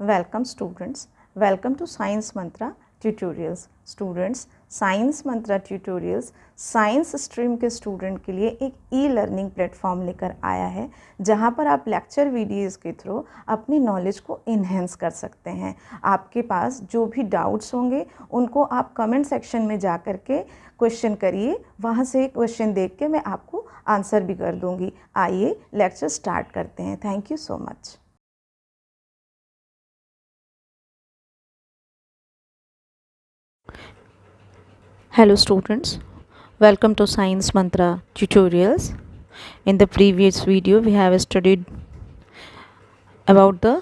Welcome students. Welcome to Science Mantra Tutorials. Students, Science Mantra Tutorials science stream के student के लिए एक e learning platform लेकर आया है जहां पर आप लेक्चर वीडियोस के थ्रू अपनी नॉलेज को इन्हेंस कर सकते हैं। आपके पास जो भी डाउट्स होंगे उनको आप कमेंट सेक्शन में जा कर के क्वेश्चन करिए, वहां से क्वेश्चन देख के मैं आपको आंसर भी कर दूंगी। आइए लेक्चर स्टार्ट करते हैं। Thank you so much. Hello students, welcome to Science Mantra Tutorials. In the previous video we have studied about the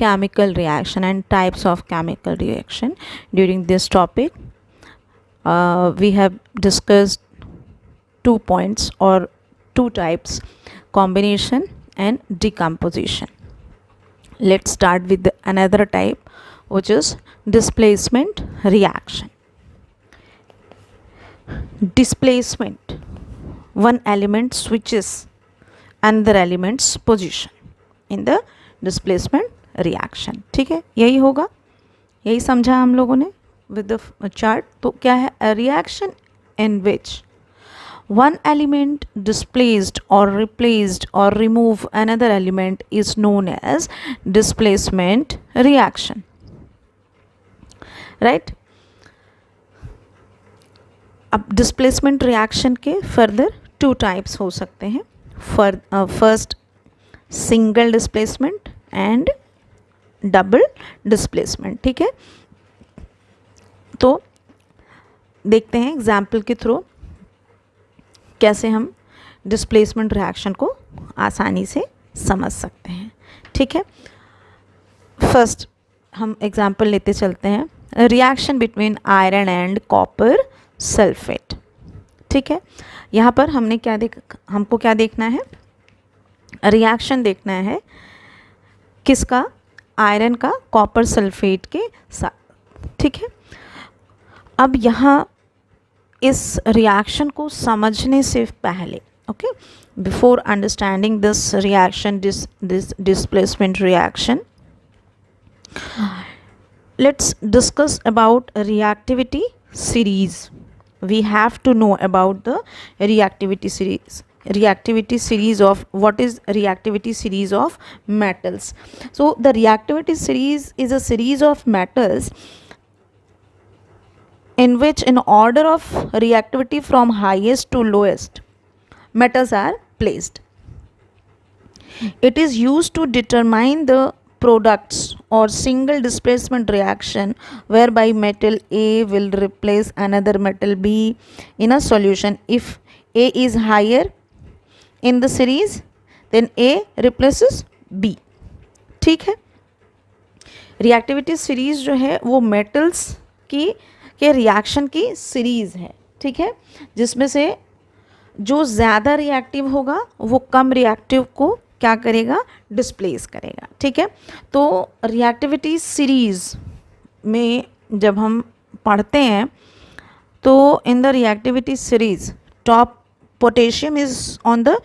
chemical reaction and types of chemical reaction. During this topic we have discussed 2 points or 2 types, combination and decomposition. Let's start with another type, which is displacement reaction. Displacement, one element switches another element's position in the displacement reaction. ठीक है, यही होगा, यही समझा हम लोगों ने with the chart. तो क्या है, a reaction in which one element displaced or replaced or remove another element is known as displacement reaction, right? अब डिस्प्लेसमेंट रिएक्शन के फर्दर 2 टाइप्स हो सकते हैं. First single displacement and double displacement. ठीक है, तो देखते हैं एग्जाम्पल के थ्रू कैसे हम डिस्प्लेसमेंट रिएक्शन को आसानी से समझ सकते हैं. ठीक है, फर्स्ट हम एग्जाम्पल लेते चलते हैं. Reaction between iron and copper sulphate. ठीक है, यहाँ पर हमको क्या देखना है, रिएक्शन देखना है किसका, आयरन का कॉपर सल्फेट के साथ. ठीक है, अब यहाँ इस रिएक्शन को समझने से पहले, okay, before understanding this reaction, this displacement reaction, let's discuss about reactivity series. We have to know about the reactivity series. Reactivity series of, what is reactivity series of metals? So the reactivity series is a series of metals in which in order of reactivity from highest to lowest metals are placed. It is used to determine the products or single displacement reaction whereby metal A will replace another metal B in a solution. If A is higher in the series, then A replaces B. ठीक है, reactivity series जो है वो metals के reaction की series है. ठीक है, जिसमें से जो ज़्यादा रिएक्टिव होगा वो कम रिएक्टिव को क्या करेगा, डिस्प्लेस करेगा. ठीक है, तो रिएक्टिविटी सीरीज़ में जब हम पढ़ते हैं तो in the reactivity series top potassium is on the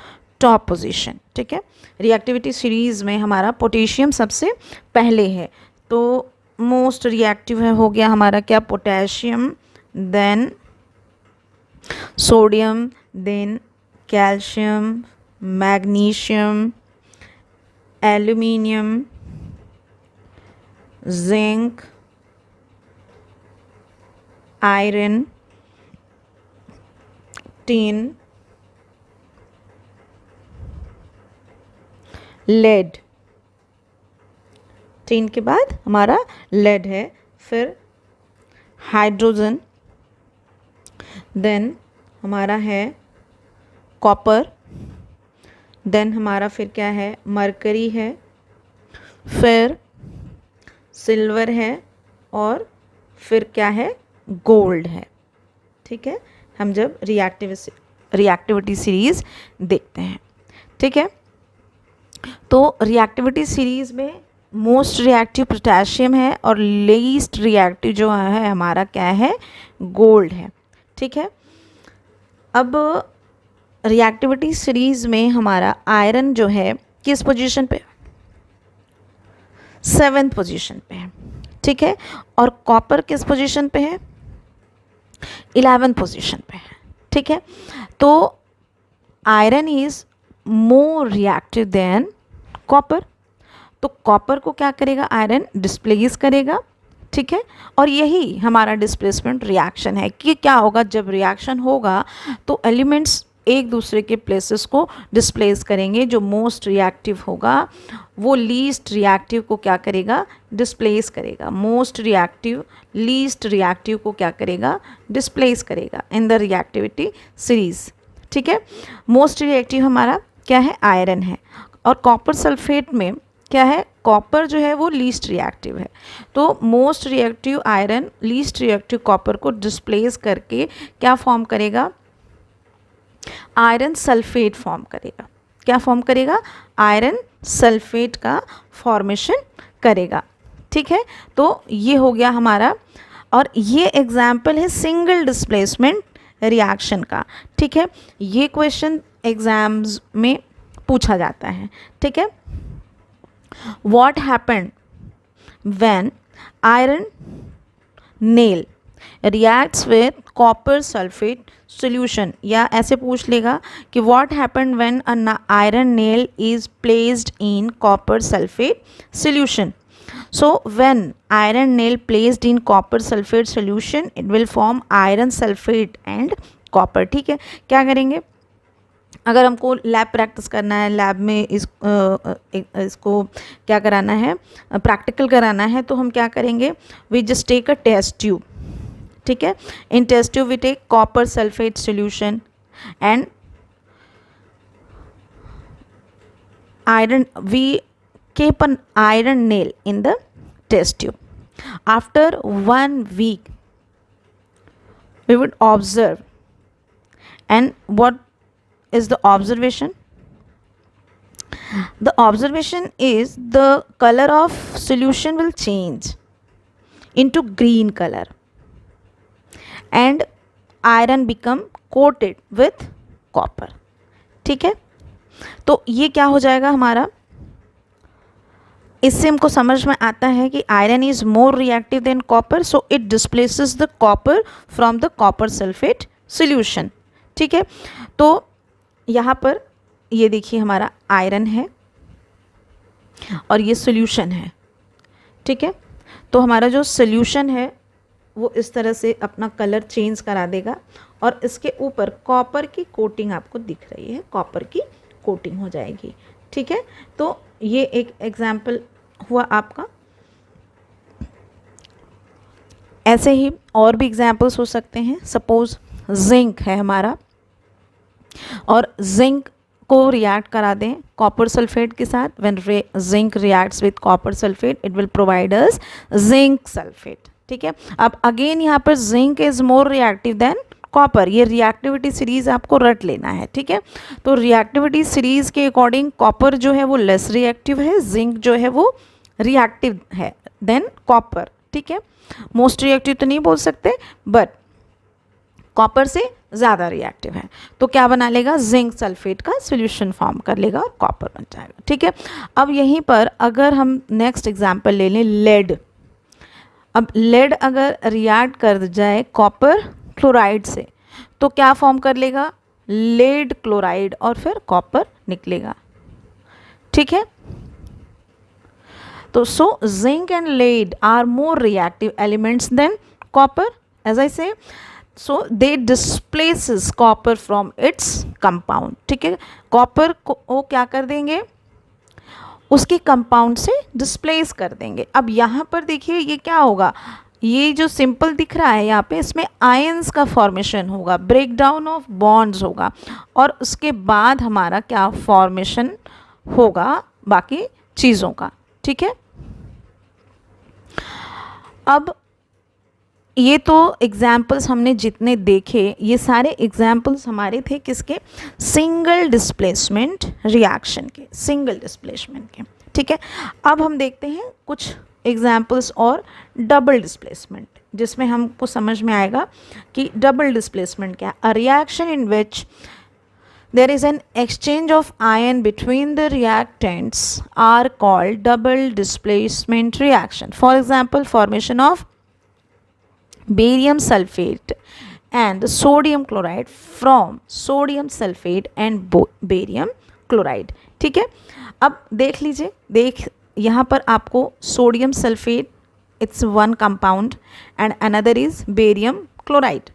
top position. ठीक है, रिएक्टिविटी सीरीज़ में हमारा पोटेशियम सबसे पहले है, तो मोस्ट रिएक्टिव है हो गया हमारा क्या, potassium, then sodium, then calcium, magnesium, aluminium, zinc, iron, tin, lead. Tin के बाद हमारा लेड है, फिर हाइड्रोजन, देन हमारा है कॉपर, देन हमारा फिर क्या है, मरकरी है, फिर सिल्वर है, और फिर क्या है, गोल्ड है. ठीक है, हम जब रिएक्टिविटी सीरीज़ देखते हैं. ठीक है, तो रिएक्टिविटी सीरीज़ में मोस्ट रिएक्टिव पोटेशियम है और लीस्ट रिएक्टिव जो है हमारा क्या है, गोल्ड है. ठीक है, अब रिएक्टिविटी सीरीज़ में हमारा आयरन जो है किस पोजीशन पे, 7th पोजीशन पे है, ठीक है, और कॉपर किस पोजीशन पे है, 11th पोजीशन पे है, ठीक है। तो iron is more reactive than copper, तो कॉपर को क्या करेगा, आयरन डिस्प्लेस करेगा, ठीक है। और यही हमारा डिस्प्लेसमेंट रिएक्शन है कि क्या होगा, जब रिएक्शन होगा तो एलिमेंट्स एक दूसरे के प्लेसेस को डिस्प्लेस करेंगे। जो मोस्ट रिएक्टिव होगा वो लीस्ट रिएक्टिव को क्या करेगा, डिस्प्लेस करेगा। मोस्ट रिएक्टिव लीस्ट रिएक्टिव को क्या करेगा, डिस्प्लेस करेगा इन द रिएक्टिविटी सीरीज, ठीक है। मोस्ट रिएक्टिव हमारा क्या है, आयरन है। और कॉपर सल्फेट में क्या है, कॉपर जो है वो लीस्ट रिएक्टिव है, तो most reactive iron least reactive copper को डिस्प्लेस करके क्या फॉर्म करेगा, आयरन सल्फेट फॉर्म करेगा। क्या फॉर्म करेगा, आयरन सल्फेट का फॉर्मेशन करेगा, ठीक है। तो ये हो गया हमारा, और ये एग्जाम्पल है सिंगल डिस्प्लेसमेंट रिएक्शन का, ठीक है। ये क्वेश्चन एग्जाम्स में पूछा जाता है, ठीक है। What happened when iron nail reacts with copper sulfate solution, या ऐसे पूछ लेगा कि what happened when an iron nail is placed in copper sulfate solution. So when iron nail placed in copper sulfate solution, it will form iron sulfate and copper, ठीक है। क्या करेंगे, अगर हमको लैब प्रैक्टिस करना है, लैब में इसको क्या कराना है, प्रैक्टिकल कराना है, तो हम क्या करेंगे, we just take a test tube, ठीक है। In test tube we take copper sulphate solution and iron, we keep an iron nail in the test tube. After 1 week we would observe, and what is the observation? The observation is the color of solution will change into green color and iron become coated with copper, ठीक है। तो ये क्या हो जाएगा हमारा, इससे हमको समझ में आता है कि iron is more reactive than copper, so it displaces the copper from the copper sulphate solution, ठीक है। तो यहाँ पर ये देखिए हमारा आयरन है और ये सॉल्यूशन है, ठीक है। तो हमारा जो सॉल्यूशन है वो इस तरह से अपना कलर चेंज करा देगा और इसके ऊपर कॉपर की कोटिंग आपको दिख रही है, कॉपर की कोटिंग हो जाएगी, ठीक है। तो ये एक एग्जाम्पल हुआ आपका। ऐसे ही और भी एग्जाम्पल्स हो सकते हैं। सपोज जिंक है हमारा और जिंक को रिएक्ट करा दें कॉपर सल्फेट के साथ, when zinc reacts with copper sulphate it will provide us zinc sulphate, ठीक है। अब अगेन यहाँ पर zinc is more reactive than copper, ये रिएक्टिविटी सीरीज आपको रट लेना है, ठीक है। तो रिएक्टिविटी सीरीज के अकॉर्डिंग कॉपर जो है वो लेस रिएक्टिव है, जिंक जो है वो रिएक्टिव है देन कॉपर, ठीक है। मोस्ट रिएक्टिव तो नहीं बोल सकते, बट कॉपर से ज़्यादा रिएक्टिव है, तो क्या बना लेगा, जिंक सल्फेट का सॉल्यूशन फॉर्म कर लेगा और कॉपर बन जाएगा, ठीक है। अब यहीं पर अगर हम नेक्स्ट एग्जांपल ले लें लेड। अब लेड अगर रिएक्ट कर जाए कॉपर क्लोराइड से तो क्या फॉर्म कर लेगा, लेड क्लोराइड और फिर कॉपर निकलेगा, ठीक है। तो so zinc and lead are more reactive elements than copper, as I say, so they displaces copper from its compound, ठीक है। कॉपर को वो क्या कर देंगे, उसके कंपाउंड से डिस्प्लेस कर देंगे। अब यहाँ पर देखिए ये क्या होगा, ये जो सिंपल दिख रहा है यहाँ पे, इसमें आयंस का फॉर्मेशन होगा, ब्रेक डाउन ऑफ बॉन्ड्स होगा और उसके बाद हमारा क्या फॉर्मेशन होगा बाकी चीज़ों का, ठीक है। अब ये तो एग्जाम्पल्स हमने जितने देखे, ये सारे एग्जाम्पल्स हमारे थे किसके, सिंगल डिस्प्लेसमेंट रिएक्शन के, सिंगल डिस्प्लेसमेंट के, ठीक है। अब हम देखते हैं कुछ एग्जाम्पल्स और डबल डिस्प्लेसमेंट, जिसमें हमको समझ में आएगा कि डबल डिस्प्लेसमेंट क्या है। A reaction in which there is an exchange of ion between the reactants are called double displacement reaction. For example, formation of barium sulfate and sodium chloride from sodium sulfate and barium chloride. ठीक है, अब देख लीजिए, यहाँ पर आपको sodium sulphate, it's one compound and another is barium chloride.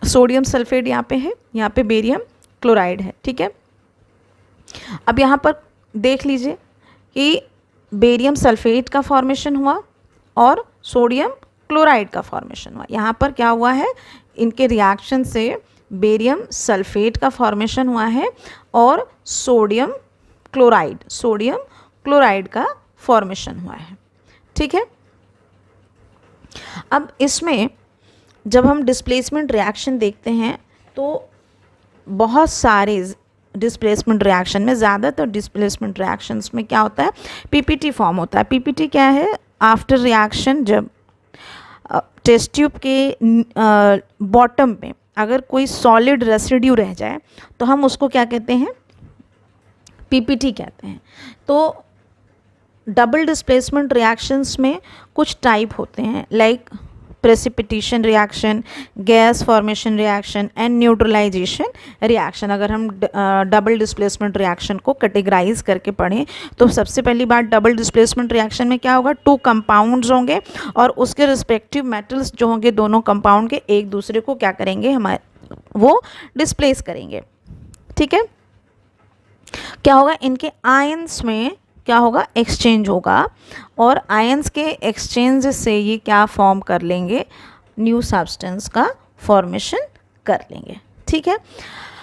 Sodium sulphate यहाँ पे है, यहाँ पे बेरियम क्लोराइड है. ठीक है, अब यहाँ पर देख लीजिए कि बेरियम सल्फेट का फॉर्मेशन हुआ और सोडियम क्लोराइड का फॉर्मेशन हुआ. यहाँ पर क्या हुआ है, इनके रिएक्शन से बेरियम सल्फेट का फॉर्मेशन हुआ है और सोडियम क्लोराइड का फॉर्मेशन हुआ है. ठीक है, अब इसमें जब हम डिस्प्लेसमेंट रिएक्शन देखते हैं तो बहुत सारे डिस्प्लेसमेंट रिएक्शन में, ज़्यादातर डिस्प्लेसमेंट रिएक्शंस में क्या होता है, पीपीटी फॉर्म होता है. पीपीटी क्या है, आफ्टर रिएक्शन जब टेस्ट ट्यूब के बॉटम पे अगर कोई सॉलिड रेसिड्यू रह जाए तो हम उसको क्या कहते हैं, पीपीटी कहते हैं. तो डबल डिस्प्लेसमेंट रिएक्शंस में कुछ टाइप होते हैं, like precipitation reaction, gas formation reaction and neutralisation reaction. अगर हम डबल डिस्प्लेसमेंट रिएक्शन को कैटेगराइज करके पढ़ें तो सबसे पहली बात, डबल डिस्प्लेसमेंट रिएक्शन में क्या होगा, टू कंपाउंड्स होंगे और उसके रिस्पेक्टिव मेटल्स जो होंगे दोनों कंपाउंड के, एक दूसरे को क्या करेंगे, वो डिस्प्लेस करेंगे. ठीक है, क्या होगा, इनके आयंस में क्या होगा, एक्सचेंज होगा और आयंस के एक्सचेंज से ये क्या फॉर्म कर लेंगे, न्यू सब्सटेंस का फॉर्मेशन कर लेंगे. ठीक है,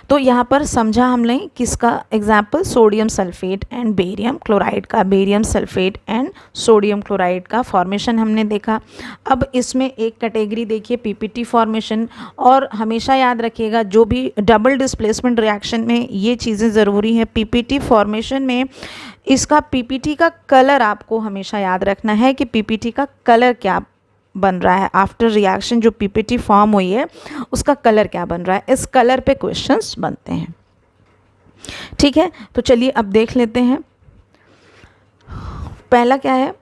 तो यहाँ पर समझा हमने किसका example, sodium sulphate and barium chloride का, barium sulphate and sodium chloride का फॉर्मेशन हमने देखा. अब इसमें एक कैटेगरी देखिए पीपीटी फॉर्मेशन, और हमेशा याद रखिएगा जो भी डबल डिस्प्लेसमेंट रिएक्शन में ये चीज़ें ज़रूरी हैं. पीपीटी फॉर्मेशन में इसका पीपीटी का कलर आपको हमेशा याद रखना है कि पीपीटी का कलर क्या बन रहा है, आफ्टर रिएक्शन जो पीपीटी फॉर्म हुई है उसका कलर क्या बन रहा है, इस कलर पे क्वेश्चंस बनते हैं. ठीक है, तो चलिए अब देख लेते हैं. पहला क्या है,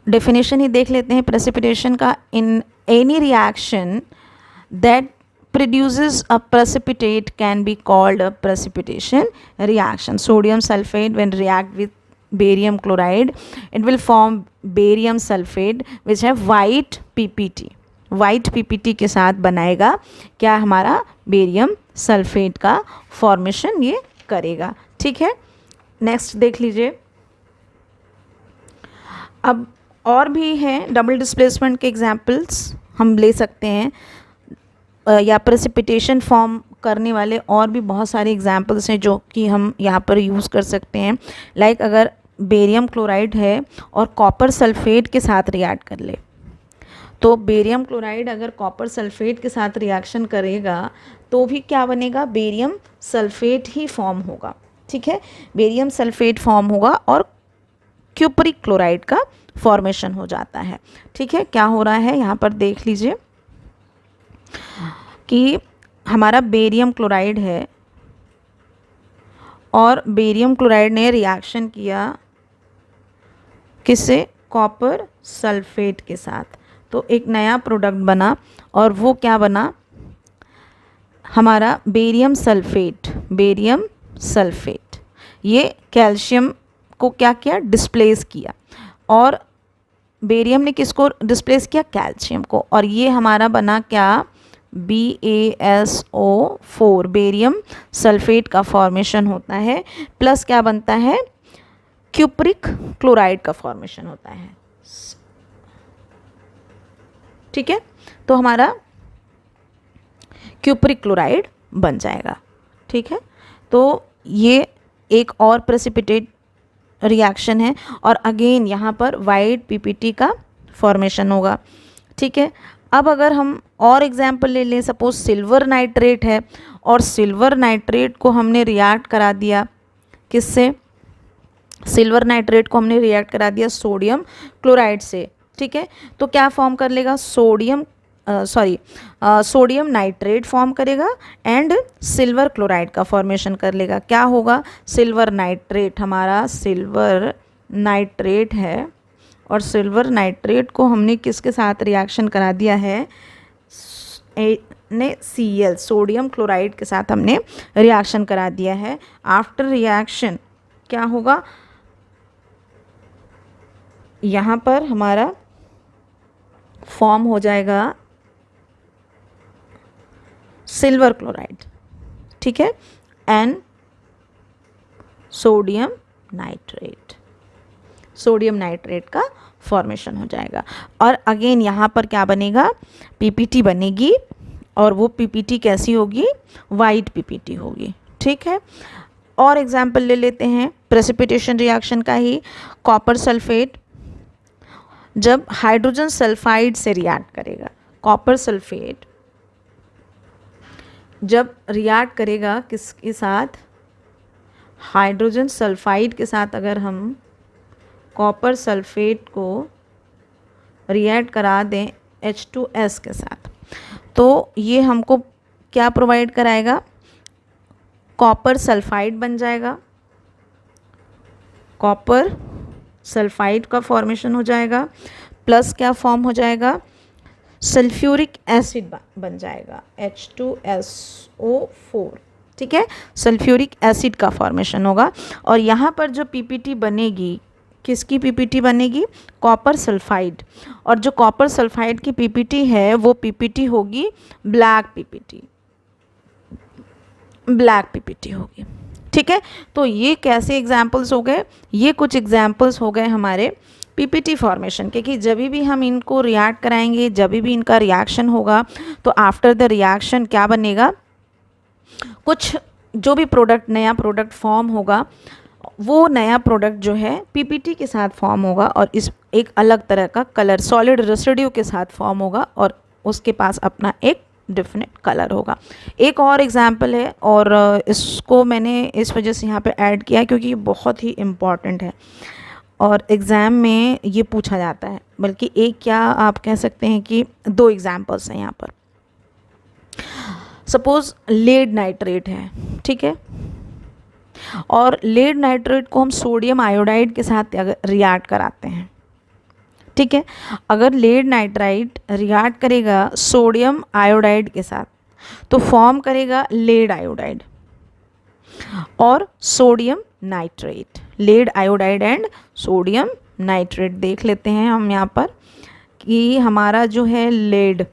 डेफिनेशन ही देख लेते हैं प्रेसिपिटेशन का. In any reaction that produces a precipitate can be called a precipitation reaction. Sodium sulfate when react with barium chloride, it will form barium sulfate which have white PPT. white PPT के साथ बनाएगा क्या, हमारा barium sulphate का formation ये करेगा. ठीक है, नेक्स्ट देख लीजिए. अब और भी हैं डबल डिस्प्लेसमेंट के एग्जाम्पल्स हम ले सकते हैं, या प्रेसिपिटेशन फॉर्म करने वाले और भी बहुत सारे एग्जाम्पल्स हैं जो कि हम यहाँ पर यूज़ कर सकते हैं. लाइक अगर बेरियम क्लोराइड है और कॉपर सल्फेट के साथ रिएक्ट कर ले, तो बेरियम क्लोराइड अगर कॉपर सल्फेट के साथ रिएक्शन करेगा तो भी क्या बनेगा, बेरियम सल्फेट ही फॉर्म होगा. ठीक है, बेरियम सल्फेट फॉर्म होगा और क्यूपरिक क्लोराइड का फॉर्मेशन हो जाता है. ठीक है, क्या हो रहा है यहाँ पर देख लीजिए कि हमारा बेरियम क्लोराइड है और बेरियम क्लोराइड ने रिएक्शन किया किससे, कॉपर सल्फेट के साथ, तो एक नया प्रोडक्ट बना और वो क्या बना, हमारा बेरियम सल्फेट. ये कैल्शियम को क्या किया, डिस्प्लेस किया, और बेरियम ने किसको डिस्प्लेस किया, कैल्शियम को, और ये हमारा बना क्या, BaSO4, बेरियम सल्फेट का फॉर्मेशन होता है, प्लस क्या बनता है, क्यूपरिक क्लोराइड का फॉर्मेशन होता है. ठीक है, तो हमारा क्यूपरिक क्लोराइड बन जाएगा. ठीक है, तो ये एक और प्रेसिपिटेट रिएक्शन है और अगेन यहाँ पर वाइट पीपीटी का फॉर्मेशन होगा. ठीक है, अब अगर हम और एग्जाम्पल ले लें, सपोज सिल्वर नाइट्रेट है और सिल्वर नाइट्रेट को हमने रिएक्ट करा दिया किससे, सिल्वर नाइट्रेट को हमने रिएक्ट करा दिया सोडियम क्लोराइड से. ठीक है, तो क्या फॉर्म कर लेगा, सोडियम सोडियम नाइट्रेट फॉर्म करेगा एंड सिल्वर क्लोराइड का फॉर्मेशन कर लेगा। क्या होगा, सिल्वर नाइट्रेट, हमारा सिल्वर नाइट्रेट है और सिल्वर नाइट्रेट को हमने किसके साथ रिएक्शन करा दिया है, Cl सोडियम क्लोराइड के साथ हमने रिएक्शन करा दिया है। आफ्टर रिएक्शन क्या होगा, यहाँ पर हमारा फॉर्म हो जाएगा सिल्वर क्लोराइड, ठीक है, and sodium nitrate, sodium nitrate का फॉर्मेशन हो जाएगा। और अगेन यहाँ पर क्या बनेगा, पीपीटी बनेगी और वो पीपीटी कैसी होगी, वाइट पीपीटी होगी, ठीक है। और एग्जाम्पल ले लेते हैं प्रेसिपिटेशन रिएक्शन का ही। कॉपर सल्फेट जब हाइड्रोजन सल्फाइड से रिएक्ट करेगा, कॉपर सल्फेट जब रिएक्ट करेगा किसके साथ, हाइड्रोजन सल्फाइड के साथ, अगर हम कॉपर सल्फेट को रिएक्ट करा दें H2S के साथ, तो ये हमको क्या प्रोवाइड कराएगा, कॉपर सल्फाइड बन जाएगा, कॉपर सल्फाइड का फॉर्मेशन हो जाएगा, प्लस क्या फॉर्म हो जाएगा, सल्फ्यूरिक एसिड बन जाएगा H2SO4, ठीक है, सल्फ्यूरिक एसिड का फॉर्मेशन होगा। और यहाँ पर जो पीपीटी बनेगी, किसकी पीपीटी बनेगी, कॉपर सल्फाइड, और जो कॉपर सल्फाइड की पीपीटी है वो पीपीटी होगी ब्लैक पीपीटी, ब्लैक पीपीटी होगी, ठीक है। तो ये कैसे एग्जाम्पल्स हो गए, ये कुछ एग्जाम्पल्स हो गए हमारे पीपीटी फॉर्मेशन के, कि जब भी हम इनको रिएक्ट कराएंगे, जब भी इनका रिएक्शन होगा, तो आफ्टर द रिएक्शन क्या बनेगा, कुछ जो भी प्रोडक्ट, नया प्रोडक्ट फॉर्म होगा, वो नया प्रोडक्ट जो है पीपीटी के साथ फॉर्म होगा और इस एक अलग तरह का कलर सॉलिड रेसिड्यू के साथ फॉर्म होगा और उसके पास अपना एक डिफिनेट कलर होगा। एक और एग्जांपल है और इसको मैंने इस वजह से यहाँ पे ऐड किया क्योंकि ये बहुत ही इम्पॉर्टेंट है और एग्ज़ाम में ये पूछा जाता है, बल्कि एक क्या आप कह सकते हैं कि दो एग्जांपल्स हैं यहाँ पर। सपोज़ लेड नाइट्रेट है, ठीक है, और लेड नाइट्रेट को हम सोडियम आयोडाइड के साथ अगर रिएक्ट कराते हैं, ठीक है, अगर लेड नाइट्राइट रिएक्ट करेगा सोडियम आयोडाइड के साथ तो फॉर्म करेगा लेड आयोडाइड और sodium nitrate, lead iodide and sodium nitrate. देख लेते हैं हम यहाँ पर कि हमारा जो है लेड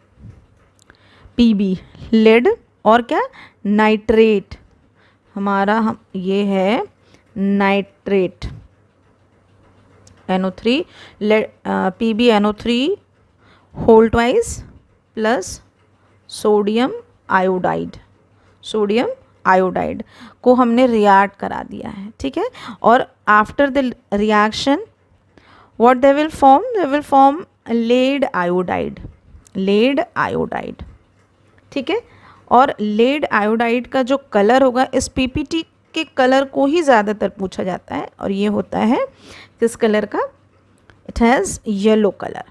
Pb, लेड और क्या नाइट्रेट, हमारा हम ये है nitrate NO3, PbNO3 whole twice plus sodium iodide, sodium iodide को हमने रिएक्ट करा दिया है, ठीक है। और after the reaction what they will form lead iodide, lead iodide, ठीक है। और लेड आयोडाइड का जो कलर होगा, इस पीपीटी के कलर को ही ज़्यादातर पूछा जाता है और ये होता है किस कलर का, इट हैज़ येलो कलर,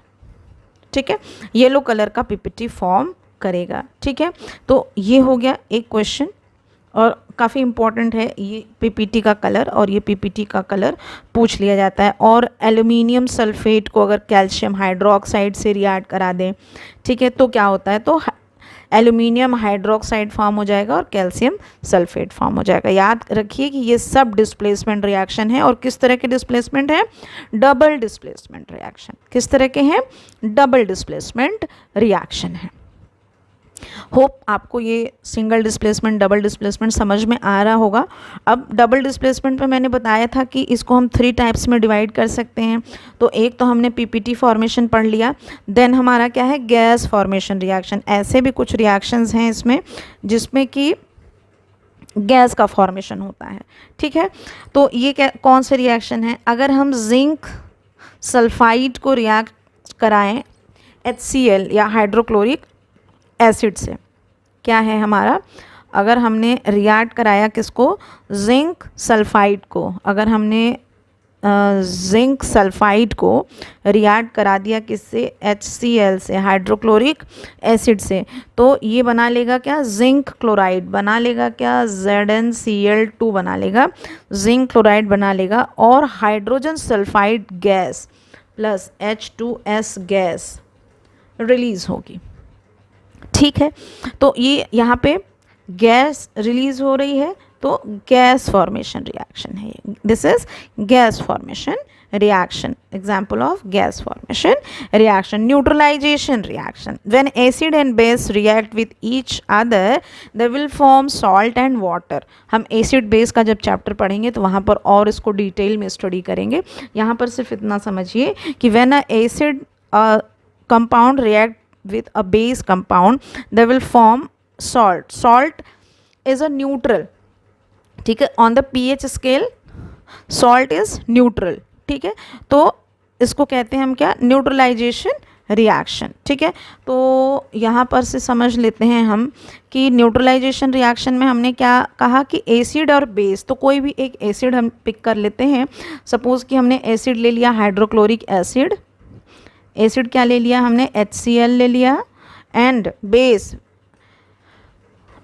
ठीक है, येलो कलर का पीपीटी फॉर्म करेगा, ठीक है। तो ये हो गया एक क्वेश्चन और काफ़ी इम्पॉर्टेंट है ये पीपीटी का कलर, और ये पीपीटी का कलर पूछ लिया जाता है। और एल्यूमिनियम सल्फेट को अगर कैल्शियम हाइड्रोक्साइड से रिएक्ट करा दें, ठीक है, तो क्या होता है, तो एल्यूमिनियम हाइड्रोक्साइड फॉर्म हो जाएगा और कैल्शियम सल्फेट फॉर्म हो जाएगा। याद रखिए कि ये सब डिस्प्लेसमेंट रिएक्शन है और किस तरह के डिस्प्लेसमेंट है, डबल डिस्प्लेसमेंट रिएक्शन। किस तरह के हैं, डबल डिस्प्लेसमेंट रिएक्शन है। होप आपको ये सिंगल डिस्प्लेसमेंट डबल डिस्प्लेसमेंट समझ में आ रहा होगा। अब डबल डिस्प्लेसमेंट में मैंने बताया था कि इसको हम 3 टाइप्स में डिवाइड कर सकते हैं। तो एक तो हमने पीपीटी फॉर्मेशन पढ़ लिया, देन हमारा क्या है, गैस फॉर्मेशन रिएक्शन। ऐसे भी कुछ रिएक्शंस हैं इसमें जिसमें कि गैस का फॉर्मेशन होता है, ठीक है। तो ये क्या कौन से रिएक्शन है, अगर हम जिंक सल्फाइड को रिएक्ट कराएं HCl या हाइड्रोक्लोरिक एसिड से, क्या है हमारा, अगर हमने रिएक्ट कराया किसको, जिंक सल्फाइड को, अगर हमने जिंक सल्फाइड को रिएक्ट करा दिया किससे, HCl से, हाइड्रोक्लोरिक एसिड से, तो ये बना लेगा क्या, जिंक क्लोराइड बना लेगा क्या, ZnCl2 बना लेगा, जिंक क्लोराइड बना लेगा, और hydrogen sulphide gas plus H2S gas release होगी। ठीक है, तो ये यहाँ पे गैस रिलीज हो रही है, तो गैस फॉर्मेशन रिएक्शन है ये, this is gas formation reaction, example of gas formation reaction. Neutralization reaction, when acid and base react with each other they will form salt and water. हम acid base का जब chapter पढ़ेंगे तो वहाँ पर और इसको डिटेल में स्टडी करेंगे। यहाँ पर सिर्फ इतना समझिए कि when a acid compound react with a base compound they will form salt. Salt is a neutral, ठीक है, on the pH scale salt is neutral. ठीक है, तो इसको कहते हैं हम क्या, न्यूट्रलाइजेशन रिएक्शन। ठीक है, तो यहाँ पर से समझ लेते हैं हम कि न्यूट्रलाइजेशन रिएक्शन में हमने क्या कहा कि एसिड और बेस, तो कोई भी एक एसिड हम पिक कर लेते हैं। सपोज़ कि हमने एसिड ले लिया हाइड्रोक्लोरिक एसिड, एसिड क्या ले लिया हमने, HCl ले लिया, एंड बेस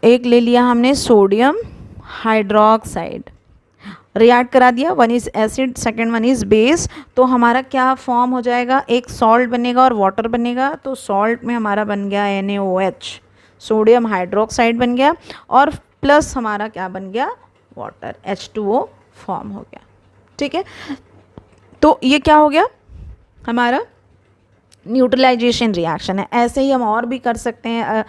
एक ले लिया हमने सोडियम हाइड्रोक्साइड, रिएक्ट करा दिया, one is acid second one is base, तो हमारा क्या फॉर्म हो जाएगा, एक सॉल्ट बनेगा और वाटर बनेगा। तो सॉल्ट में हमारा बन गया NaOH, सोडियम हाइड्रोक्साइड बन गया, और प्लस हमारा क्या बन गया, वाटर, H2O फॉर्म हो गया। ठीक है, तो ये क्या हो गया हमारा न्यूट्रलाइजेशन रिएक्शन है। ऐसे ही हम और भी कर सकते हैं,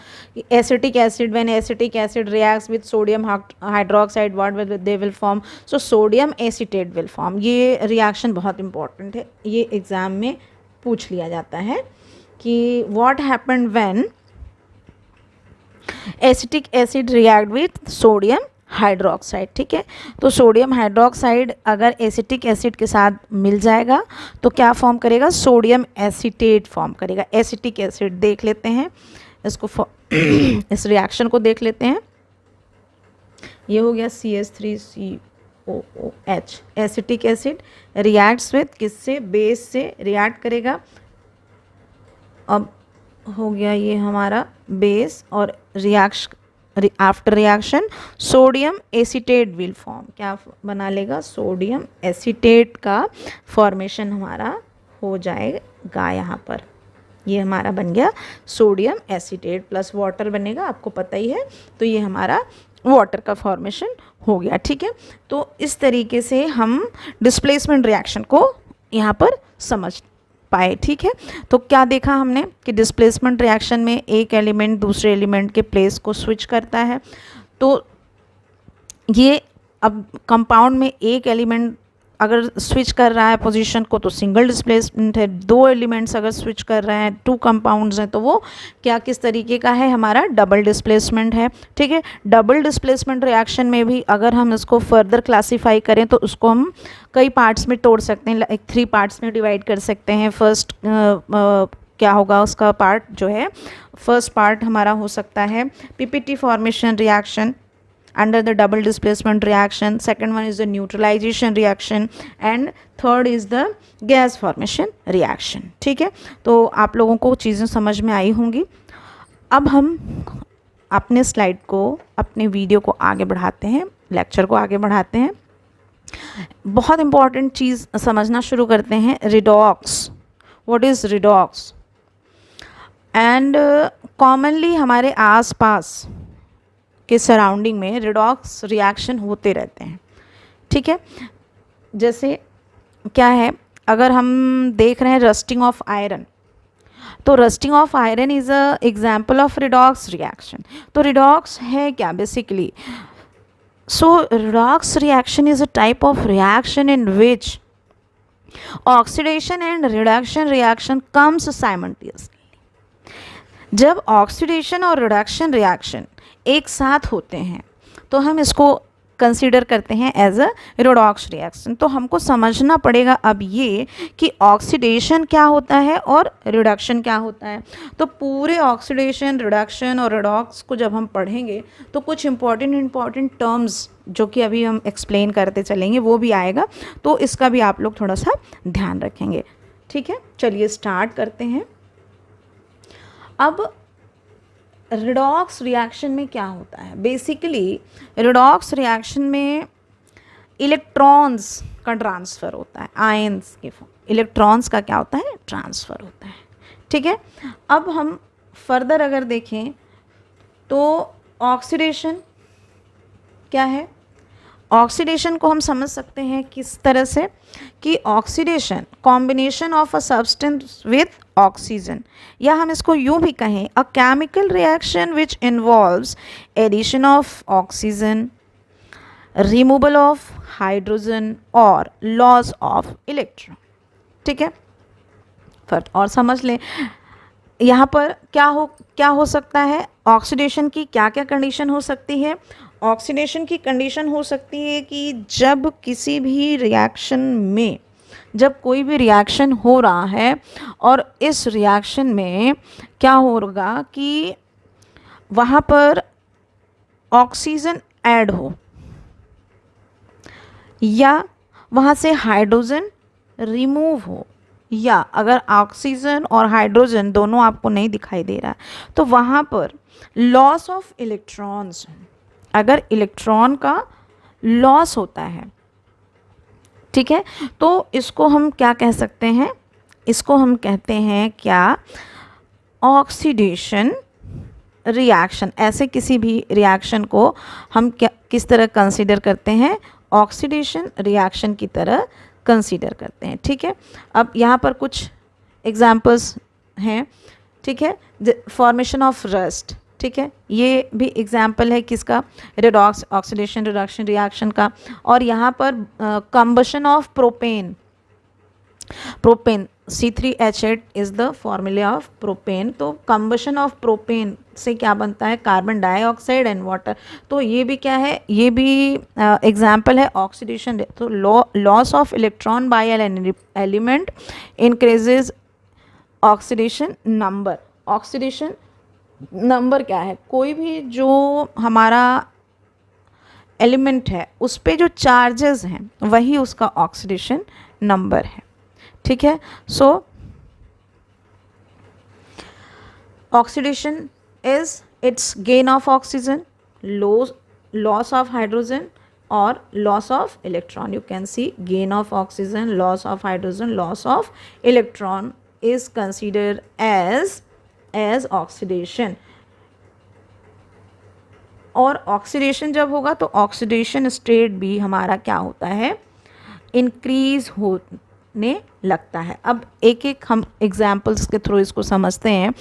acetic acid, when acetic acid reacts with sodium hydroxide what they will form, so sodium acetate will form. ये रिएक्शन बहुत इंपॉर्टेंट है, ये एग्जाम में पूछ लिया जाता है कि what happened when acetic acid react with sodium hydroxide. ठीक है, तो सोडियम हाइड्रोक्साइड अगर एसिटिक एसिड के साथ मिल जाएगा तो क्या फॉर्म करेगा, सोडियम एसीटेट फॉर्म करेगा। एसिटिक एसिड देख लेते हैं इसको इस रिएक्शन को देख लेते हैं। ये हो गया CH3COOH, acetic acid reacts with किससे, बेस से रिएक्ट करेगा। अब हो गया ये हमारा बेस, और after reaction sodium acetate will form, क्या बना लेगा, सोडियम एसीटेट का फॉर्मेशन हमारा हो जाएगा। यहाँ पर ये हमारा बन गया सोडियम एसीटेट प्लस वाटर बनेगा, आपको पता ही है, तो ये हमारा वाटर का फॉर्मेशन हो गया। ठीक है, तो इस तरीके से हम डिस्प्लेसमेंट रिएक्शन को यहाँ पर समझ पाए। ठीक है, तो क्या देखा हमने कि डिस्प्लेसमेंट रिएक्शन में एक एलिमेंट दूसरे एलिमेंट के प्लेस को स्विच करता है। तो ये अब कंपाउंड में एक एलिमेंट अगर स्विच कर रहा है पोजीशन को तो सिंगल डिस्प्लेसमेंट है, दो एलिमेंट्स अगर स्विच कर रहे हैं, टू कंपाउंड्स हैं, तो वो क्या किस तरीके का है, हमारा डबल डिस्प्लेसमेंट है। ठीक है, डबल डिस्प्लेसमेंट रिएक्शन में भी अगर हम इसको फर्दर क्लासीफाई करें तो उसको हम कई पार्ट्स में तोड़ सकते हैं, लाइक 3 पार्ट्स में डिवाइड कर सकते हैं। फर्स्ट क्या होगा उसका पार्ट जो है, फर्स्ट पार्ट हमारा हो सकता है PPT formation reaction under the double displacement reaction, second one is the neutralization reaction, and third is the gas formation reaction. ठीक है, तो आप लोगों को चीज़ें समझ में आई होंगी। अब हम अपने स्लाइड को, अपने वीडियो को आगे बढ़ाते हैं, लेक्चर को आगे बढ़ाते हैं। बहुत इंपॉर्टेंट चीज़ समझना शुरू करते हैं, redox. What is redox? And commonly हमारे आसपास के सराउंडिंग में रिडॉक्स रिएक्शन होते रहते हैं। ठीक है, जैसे क्या है, अगर हम देख रहे हैं रस्टिंग ऑफ आयरन, तो rusting of iron is a example of redox reaction. तो रिडॉक्स है क्या basically? So redox reaction is a type of reaction in which oxidation and reduction reaction comes simultaneously. जब ऑक्सीडेशन और reduction reaction एक साथ होते हैं तो हम इसको कंसीडर करते हैं एज अ रेडॉक्स रिएक्शन। तो हमको समझना पड़ेगा अब ये कि ऑक्सीडेशन क्या होता है और रिडक्शन क्या होता है। तो पूरे ऑक्सीडेशन, रिडक्शन और रेडॉक्स को जब हम पढ़ेंगे तो कुछ इंपॉर्टेंट टर्म्स जो कि अभी हम एक्सप्लेन करते चलेंगे वो भी आएगा, तो इसका भी आप लोग थोड़ा सा ध्यान रखेंगे। ठीक है, चलिए स्टार्ट करते हैं। अब रिडॉक्स रिएक्शन में क्या होता है? बेसिकली रिडॉक्स रिएक्शन में इलेक्ट्रॉन्स का ट्रांसफ़र होता है, आयंस के इलेक्ट्रॉन्स का क्या होता है? ट्रांसफ़र होता है। ठीक है, अब हम फर्दर अगर देखें तो ऑक्सीडेशन क्या है? ऑक्सीडेशन को हम समझ सकते हैं किस तरह से कि oxidation combination of a substance with oxygen, या हम इसको यूं भी कहें a chemical reaction which involves addition of oxygen, removal of hydrogen और लॉस ऑफ इलेक्ट्रॉन। ठीक है, फर्स्ट और समझ लें यहाँ पर क्या हो सकता है, ऑक्सीडेशन की क्या क्या कंडीशन हो सकती है। ऑक्सीडेशन की कंडीशन हो सकती है कि जब किसी भी रिएक्शन में, जब कोई भी रिएक्शन हो रहा है और इस रिएक्शन में क्या होगा कि वहाँ पर ऑक्सीजन ऐड हो या वहाँ से हाइड्रोजन रिमूव हो, या अगर ऑक्सीजन और हाइड्रोजन दोनों आपको नहीं दिखाई दे रहा है तो वहाँ पर लॉस ऑफ इलेक्ट्रॉन्स, अगर इलेक्ट्रॉन का लॉस होता है, ठीक है, तो इसको हम क्या कह सकते हैं? इसको हम कहते हैं क्या? Oxidation reaction. ऐसे किसी भी रिएक्शन को हम क्या किस तरह कंसीडर करते हैं? ऑक्सीडेशन रिएक्शन की तरह कंसीडर करते हैं। ठीक है, अब यहाँ पर कुछ एग्जाम्पल्स हैं। ठीक है, फॉर्मेशन ऑफ रस्ट, ठीक है, ये भी एग्जाम्पल है किसका? रेडॉक्स ऑक्सीडेशन रिडक्शन रिएक्शन का। और यहाँ पर combustion of propane, propane C3H8 is the formula of propane. तो कंबशन ऑफ प्रोपेन से क्या बनता है? Carbon dioxide and water. तो ये भी क्या है? ये भी एग्जाम्पल है ऑक्सीडेशन। तो loss of electron by an element increases oxidation number. Oxidation number क्या है? कोई भी जो हमारा एलिमेंट है उस पे जो चार्जेस हैं वही उसका ऑक्सीडेशन नंबर है। ठीक है, so oxidation is it's gain of oxygen, loss of hydrogen और loss of electron. You can see gain of oxygen, loss of hydrogen, loss of electron is considered as oxidation। और oxidation जब होगा तो oxidation state भी हमारा क्या होता है? इंक्रीज होने लगता है। अब एक एक हम एग्जाम्पल्स के थ्रू इसको समझते हैं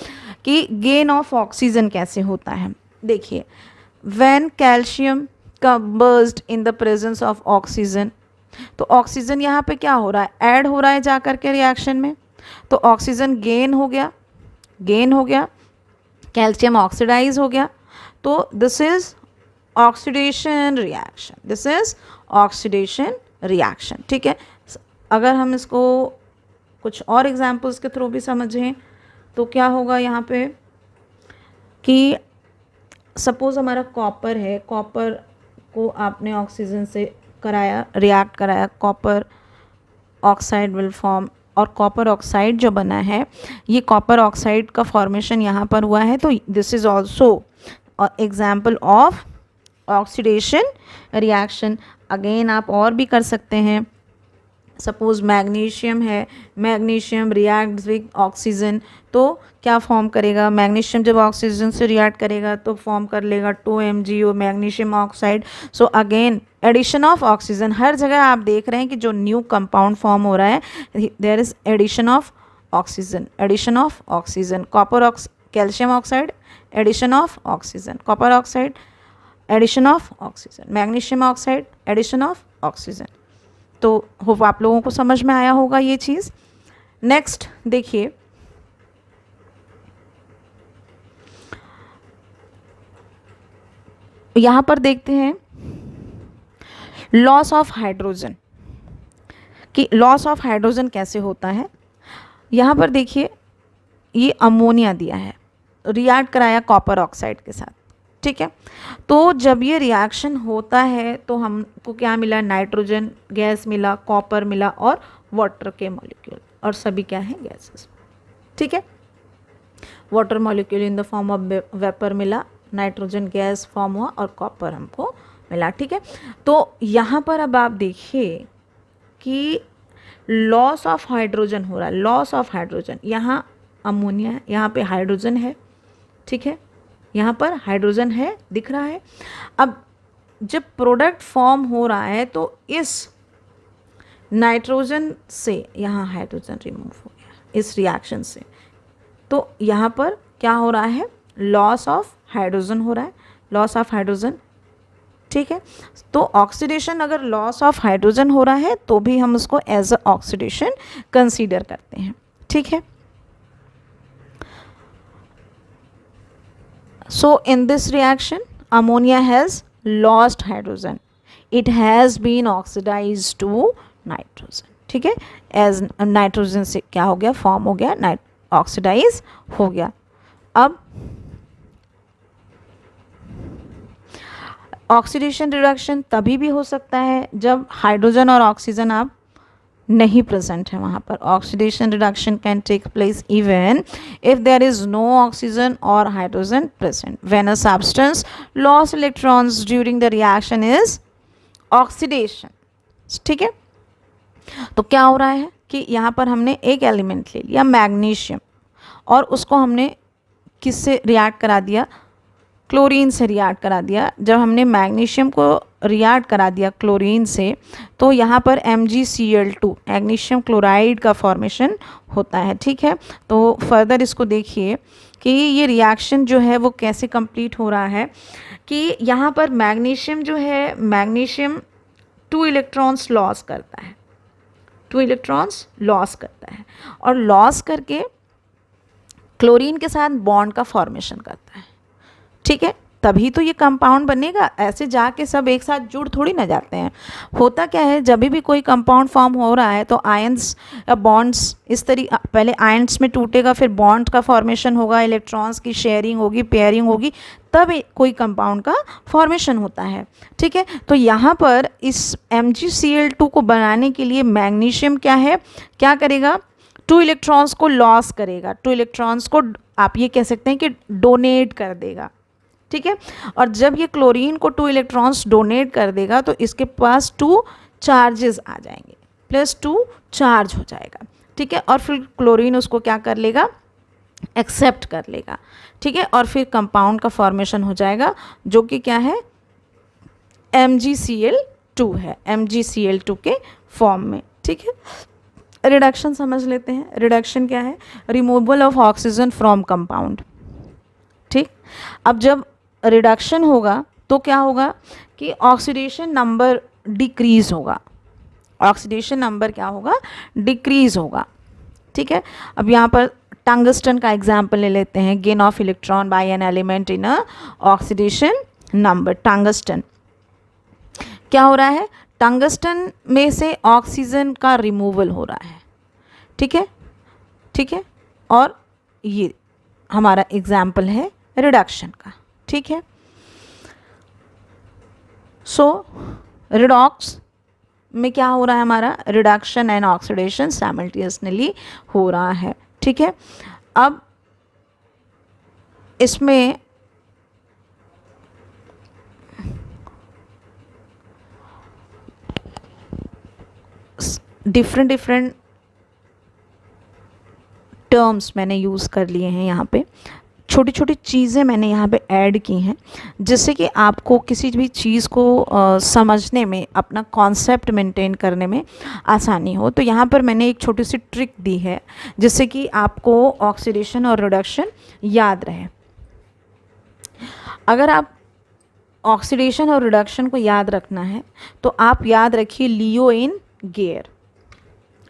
कि गेन ऑफ ऑक्सीजन कैसे होता है। देखिए, when calcium combusted in the presence of oxygen, तो ऑक्सीजन यहाँ पे क्या हो रहा है? ऐड हो रहा है जा करके रिएक्शन में, तो ऑक्सीजन गेन हो गया, कैल्शियम ऑक्सीडाइज हो गया, तो दिस इज ऑक्सीडेशन रिएक्शन। ठीक है, अगर हम इसको कुछ और एग्जांपल्स के थ्रू भी समझें तो क्या होगा यहाँ पे कि सपोज हमारा कॉपर है, कॉपर को आपने ऑक्सीजन से रिएक्ट कराया, कॉपर ऑक्साइड विल फॉर्म, और कॉपर ऑक्साइड जो बना है, ये कॉपर ऑक्साइड का फॉर्मेशन यहाँ पर हुआ है, तो this is also example of oxidation reaction. Again आप और भी कर सकते हैं, सपोज मैग्नीशियम है, मैग्नीशियम रिएक्ट्स विद ऑक्सीजन, तो क्या फॉर्म करेगा? मैग्नीशियम जब ऑक्सीजन से रिएक्ट करेगा तो फॉर्म कर लेगा 2MgO magnesium oxide. So again addition of oxygen, हर जगह आप देख रहे हैं कि जो न्यू कंपाउंड फॉर्म हो रहा है, there is addition of oxygen. Copper calcium oxide, addition of oxygen, copper oxide, addition of oxygen, magnesium oxide, addition of oxygen. तो होप आप लोगों को समझ में आया होगा ये चीज़। नेक्स्ट देखिए, यहाँ पर देखते हैं लॉस ऑफ हाइड्रोजन, कि लॉस ऑफ हाइड्रोजन कैसे होता है। यहाँ पर देखिए ये अमोनिया दिया है, रिएक्ट कराया कॉपर ऑक्साइड के साथ, ठीक है। तो जब ये रिएक्शन होता है तो हमको क्या मिला, नाइट्रोजन गैस मिला, कॉपर मिला और वाटर के मॉलिक्यूल, और सभी क्या है, गैसेस, ठीक है। Water molecule in the form of vapour मिला, नाइट्रोजन गैस फॉर्म हुआ और कॉपर हमको मिला, ठीक है। तो यहाँ पर अब आप देखिए कि लॉस ऑफ हाइड्रोजन हो रहा है, लॉस ऑफ हाइड्रोजन, यहाँ अमोनिया है, यहाँ पे हाइड्रोजन है, ठीक है, यहाँ पर हाइड्रोजन है, दिख रहा है। अब जब प्रोडक्ट फॉर्म हो रहा है तो इस नाइट्रोजन से यहाँ हाइड्रोजन रिमूव हो गया इस रिएक्शन से, तो यहाँ पर क्या हो रहा है, लॉस ऑफ हाइड्रोजन हो रहा है, लॉस ऑफ हाइड्रोजन, ठीक है। तो ऑक्सीडेशन अगर लॉस ऑफ हाइड्रोजन हो रहा है तो भी हम उसको एज अ ऑक्सीडेशन कंसीडर करते हैं, ठीक है। So in this reaction ammonia has lost hydrogen, it has been oxidized to nitrogen, ठीक है। एज नाइट्रोजन से क्या हो गया, फॉर्म हो गया, ऑक्सीडाइज हो गया। अब ऑक्सीडेशन रिडक्शन तभी भी हो सकता है जब हाइड्रोजन और ऑक्सीजन आप नहीं प्रेजेंट है वहाँ पर। Oxidation reduction can take place even if there is no oxygen और hydrogen present when a substance loss electrons during the reaction is oxidation, ठीक है। तो क्या हो रहा है कि यहाँ पर हमने एक एलिमेंट ले लिया मैग्नीशियम, और उसको हमने किससे रिएक्ट करा दिया, क्लोरीन से रिएक्ट करा दिया। जब हमने मैग्नीशियम को रिएक्ट करा दिया क्लोरीन से तो यहाँ पर MgCl2 मैग्नीशियम क्लोराइड का फॉर्मेशन होता है, ठीक है। तो फर्दर इसको देखिए कि ये रिएक्शन जो है वो कैसे कंप्लीट हो रहा है कि यहाँ पर मैग्नीशियम जो है, मैग्नीशियम 2 इलेक्ट्रॉन्स लॉस करता है, 2 इलेक्ट्रॉन्स लॉस करता है और लॉस करके क्लोरीन के साथ बॉन्ड का फॉर्मेशन करता है, ठीक है। तभी तो ये कंपाउंड बनेगा, ऐसे जाके सब एक साथ जुड़ थोड़ी ना जाते हैं। होता क्या है, जब भी कोई कंपाउंड फॉर्म हो रहा है तो आयंस या बॉन्ड्स इस तरीके, पहले आयंस में टूटेगा, फिर बॉन्ड का फॉर्मेशन होगा, इलेक्ट्रॉन्स की शेयरिंग होगी, पेयरिंग होगी, तब कोई कंपाउंड का फॉर्मेशन होता है, ठीक है। तो यहाँ पर इस MgCl2 को बनाने के लिए मैग्नीशियम क्या है, क्या करेगा, 2 इलेक्ट्रॉन्स को लॉस करेगा, 2 इलेक्ट्रॉन्स को आप ये कह सकते हैं कि डोनेट कर देगा, ठीक है। और जब ये क्लोरीन को 2 इलेक्ट्रॉन्स डोनेट कर देगा तो इसके पास 2 चार्जेस आ जाएंगे, +2 चार्ज हो जाएगा, ठीक है। और फिर क्लोरीन उसको क्या कर लेगा, एक्सेप्ट कर लेगा, ठीक है। और फिर कंपाउंड का फॉर्मेशन हो जाएगा जो कि क्या है, MgCl2 है, MgCl2 के फॉर्म में, ठीक है। रिडक्शन समझ लेते हैं। रिडक्शन क्या है, removal of oxygen from compound, ठीक। अब जब रिडक्शन होगा तो क्या होगा कि ऑक्सीडेशन नंबर डिक्रीज होगा, ऑक्सीडेशन नंबर क्या होगा, डिक्रीज होगा, ठीक है। अब यहाँ पर टंगस्टन का एग्जाम्पल ले लेते हैं, gain of electron by an element in a oxidation number. Tungsten क्या हो रहा है, टंगस्टन में से ऑक्सीजन का रिमूवल हो रहा है, ठीक है, ठीक है। और ये हमारा एग्जाम्पल है रिडक्शन का, ठीक है। सो रिडॉक्स में क्या हो रहा है, हमारा रिडक्शन एंड ऑक्सीडेशन साइमल्टेनियसली हो रहा है, ठीक है। अब इसमें डिफरेंट टर्म्स मैंने यूज़ कर लिए हैं, यहाँ पे छोटी छोटी चीज़ें मैंने यहाँ पे ऐड की हैं जिससे कि आपको किसी भी चीज़ को समझने में, अपना कॉन्सेप्ट मेंटेन करने में आसानी हो। तो यहाँ पर मैंने एक छोटी सी ट्रिक दी है जिससे कि आपको ऑक्सीडेशन और रिडक्शन याद रहे। अगर आप ऑक्सीडेशन और रिडक्शन को याद रखना है तो आप याद रखिए लियो इन गेयर,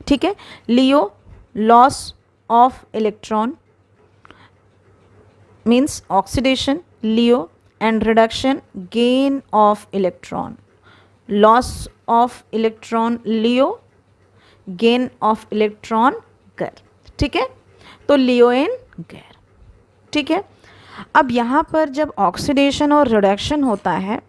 ठीक है। LEO loss of electron means oxidation, Leo, and reduction gain of electron, loss of electron LEO, gain of electron GER, ठीक है, तो लियो इन गैर, ठीक है। अब यहाँ पर जब ऑक्सीडेशन और रिडक्शन होता है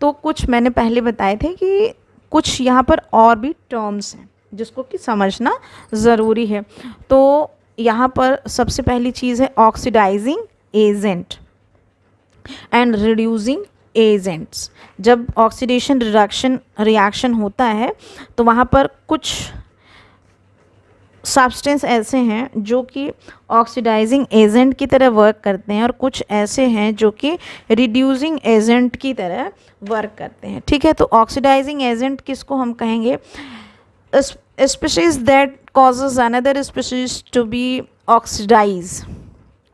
तो कुछ मैंने पहले बताए थे कि कुछ यहाँ पर और भी टर्म्स हैं जिसको कि समझना ज़रूरी है। तो यहाँ पर सबसे पहली चीज़ है oxidising agent and reducing agents. जब ऑक्सीडेशन रिडक्शन रिएक्शन होता है तो वहाँ पर कुछ सब्सटेंस ऐसे हैं जो कि ऑक्सीडाइजिंग एजेंट की तरह वर्क करते हैं और कुछ ऐसे हैं जो कि रिड्यूसिंग एजेंट की तरह वर्क करते हैं, ठीक है। तो ऑक्सीडाइजिंग एजेंट किसको हम कहेंगे? Species that causes another species to be oxidized,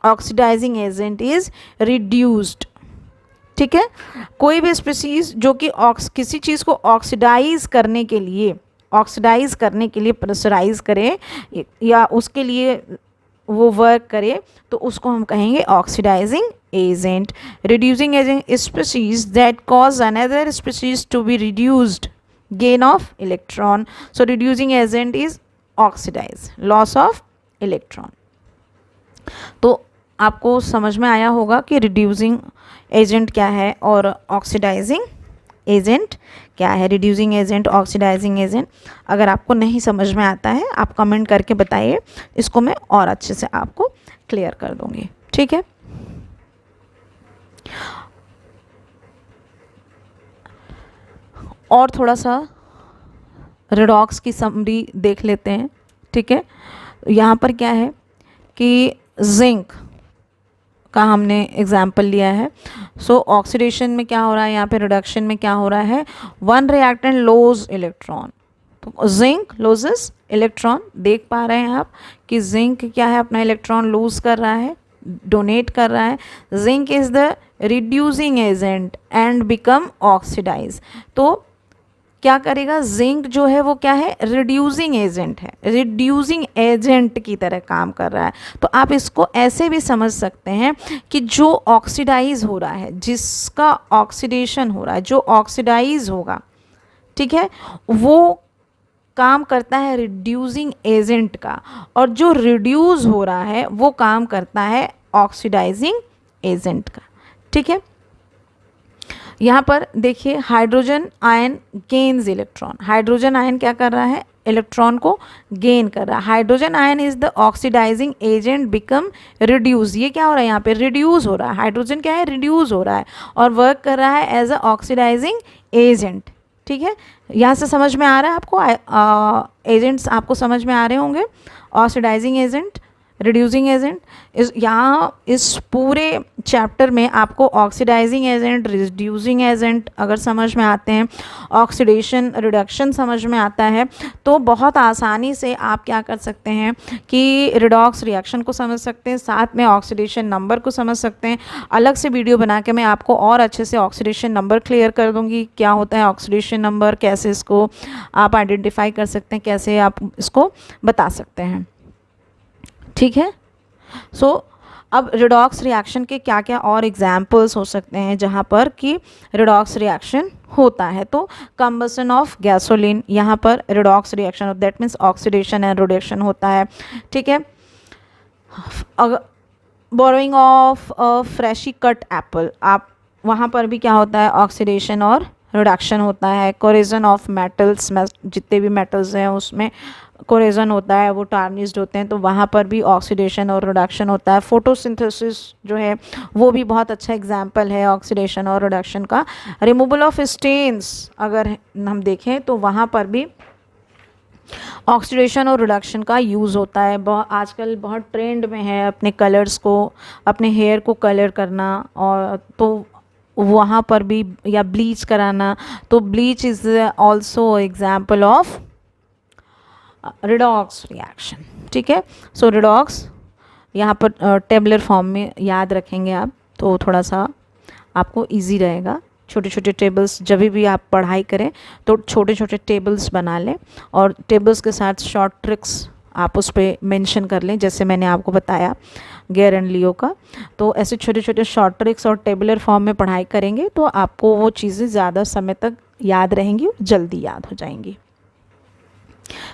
oxidizing agent is reduced, ठीक है। कोई भी स्पीसीज जो कि किसी चीज़ को ऑक्सीडाइज करने के लिए प्रेशराइज करे या उसके लिए वो वर्क करे तो उसको हम कहेंगे oxidising agent. Reducing agent species that cause another species to be reduced, gain of electron, so reducing agent is oxidize, loss of electron। तो आपको समझ में आया होगा कि रिड्यूसिंग एजेंट क्या है और ऑक्सीडाइजिंग एजेंट क्या है। रिड्यूसिंग एजेंट, ऑक्सीडाइजिंग एजेंट, अगर आपको नहीं समझ में आता है आप कमेंट करके बताइए, इसको मैं और अच्छे से आपको क्लियर कर दूंगी, ठीक है। और थोड़ा सा रेडॉक्स की समरी देख लेते हैं, ठीक है। यहाँ पर क्या है कि जिंक का हमने एग्जाम्पल लिया है। सो ऑक्सीडेशन में क्या हो रहा है, यहाँ पे रिडक्शन में क्या हो रहा है, वन रिएक्टेंट लोज इलेक्ट्रॉन, तो जिंक लूजेस इलेक्ट्रॉन। देख पा रहे हैं आप कि जिंक क्या है, अपना इलेक्ट्रॉन लूज कर रहा है, डोनेट कर रहा है। Zinc is the reducing agent and become oxidise. तो क्या करेगा, जिंक जो है वो क्या है, रिड्यूसिंग एजेंट है, रिड्यूसिंग एजेंट की तरह काम कर रहा है। तो आप इसको ऐसे भी समझ सकते हैं कि जो ऑक्सीडाइज हो रहा है, जिसका ऑक्सीडेशन हो रहा है, जो ऑक्सीडाइज होगा, ठीक है, वो काम करता है रिड्यूसिंग एजेंट का, और जो रिड्यूस हो रहा है वो काम करता है ऑक्सीडाइजिंग एजेंट का, ठीक है। यहाँ पर देखिए hydrogen ion gains electron, hydrogen ion क्या कर रहा है, इलेक्ट्रॉन को गेन कर रहा है। Hydrogen ion is the oxidising agent become reduce. ये क्या हो रहा है, यहाँ पे रिड्यूस हो रहा है, हाइड्रोजन क्या है, रिड्यूस हो रहा है और वर्क कर रहा है एज अ ऑक्सीडाइजिंग एजेंट, ठीक है। यहाँ से समझ में आ रहा है आपको, एजेंट्स आपको समझ में आ रहे होंगे, ऑक्सीडाइजिंग एजेंट, रिड्यूसिंग एजेंट। यहाँ इस पूरे चैप्टर में आपको ऑक्सीडाइजिंग एजेंट, रिड्यूसिंग एजेंट अगर समझ में आते हैं, ऑक्सीडेशन रिडक्शन समझ में आता है, तो बहुत आसानी से आप क्या कर सकते हैं कि रिडॉक्स रिएक्शन को समझ सकते हैं, साथ में ऑक्सीडेशन नंबर को समझ सकते हैं। अलग से वीडियो बना के मैं आपको और अच्छे से ऑक्सीडेशन नंबर क्लियर कर दूँगी, क्या होता है ऑक्सीडेशन नंबर, कैसे इसको आप आइडेंटिफाई कर सकते हैं, कैसे आप इसको बता सकते हैं, ठीक है। सो अब रिडॉक्स रिएक्शन के क्या क्या और एग्जाम्पल्स हो सकते हैं जहाँ पर कि रिडॉक्स रिएक्शन होता है। तो कंबसन ऑफ गैसोलीन, यहाँ पर redox reaction, that means oxidation and reduction होता है, ठीक है। Borrowing of a freshie cut Apple, आप वहाँ पर भी क्या होता है, ऑक्सीडेशन और रिडक्शन होता है। कोरेजन ऑफ मेटल्स, जितने भी मेटल्स हैं उसमें कोरेजन होता है, वो टार्निश्ड होते हैं, तो वहाँ पर भी ऑक्सीडेशन और रिडक्शन होता है। फोटोसिंथेसिस जो है वो भी बहुत अच्छा एग्जाम्पल है ऑक्सीडेशन और रिडक्शन का। रिमूवल ऑफ स्टेन्स अगर हम देखें तो वहाँ पर भी ऑक्सीडेशन और रिडक्शन का यूज़ होता है। आजकल बहुत ट्रेंड में है अपने कलर्स को, अपने हेयर को कलर करना, और तो वहाँ पर भी, या ब्लीच कराना, तो bleach is also example of redox reaction, ठीक है। सो रिडॉक्स यहाँ पर टेबलर फॉर्म में याद रखेंगे आप, तो थोड़ा सा आपको इजी रहेगा। छोटे छोटे टेबल्स, जब भी आप पढ़ाई करें तो छोटे छोटे टेबल्स बना लें, और टेबल्स के साथ शॉर्ट ट्रिक्स आप उस पर मेंशन कर लें, जैसे मैंने आपको बताया गेयर एंड लियो का। तो ऐसे छोटे छोटे शॉर्ट ट्रिक्स और टेबुलर फॉर्म में पढ़ाई करेंगे तो आपको वो चीज़ें ज़्यादा समय तक याद रहेंगी और जल्दी याद हो जाएंगी।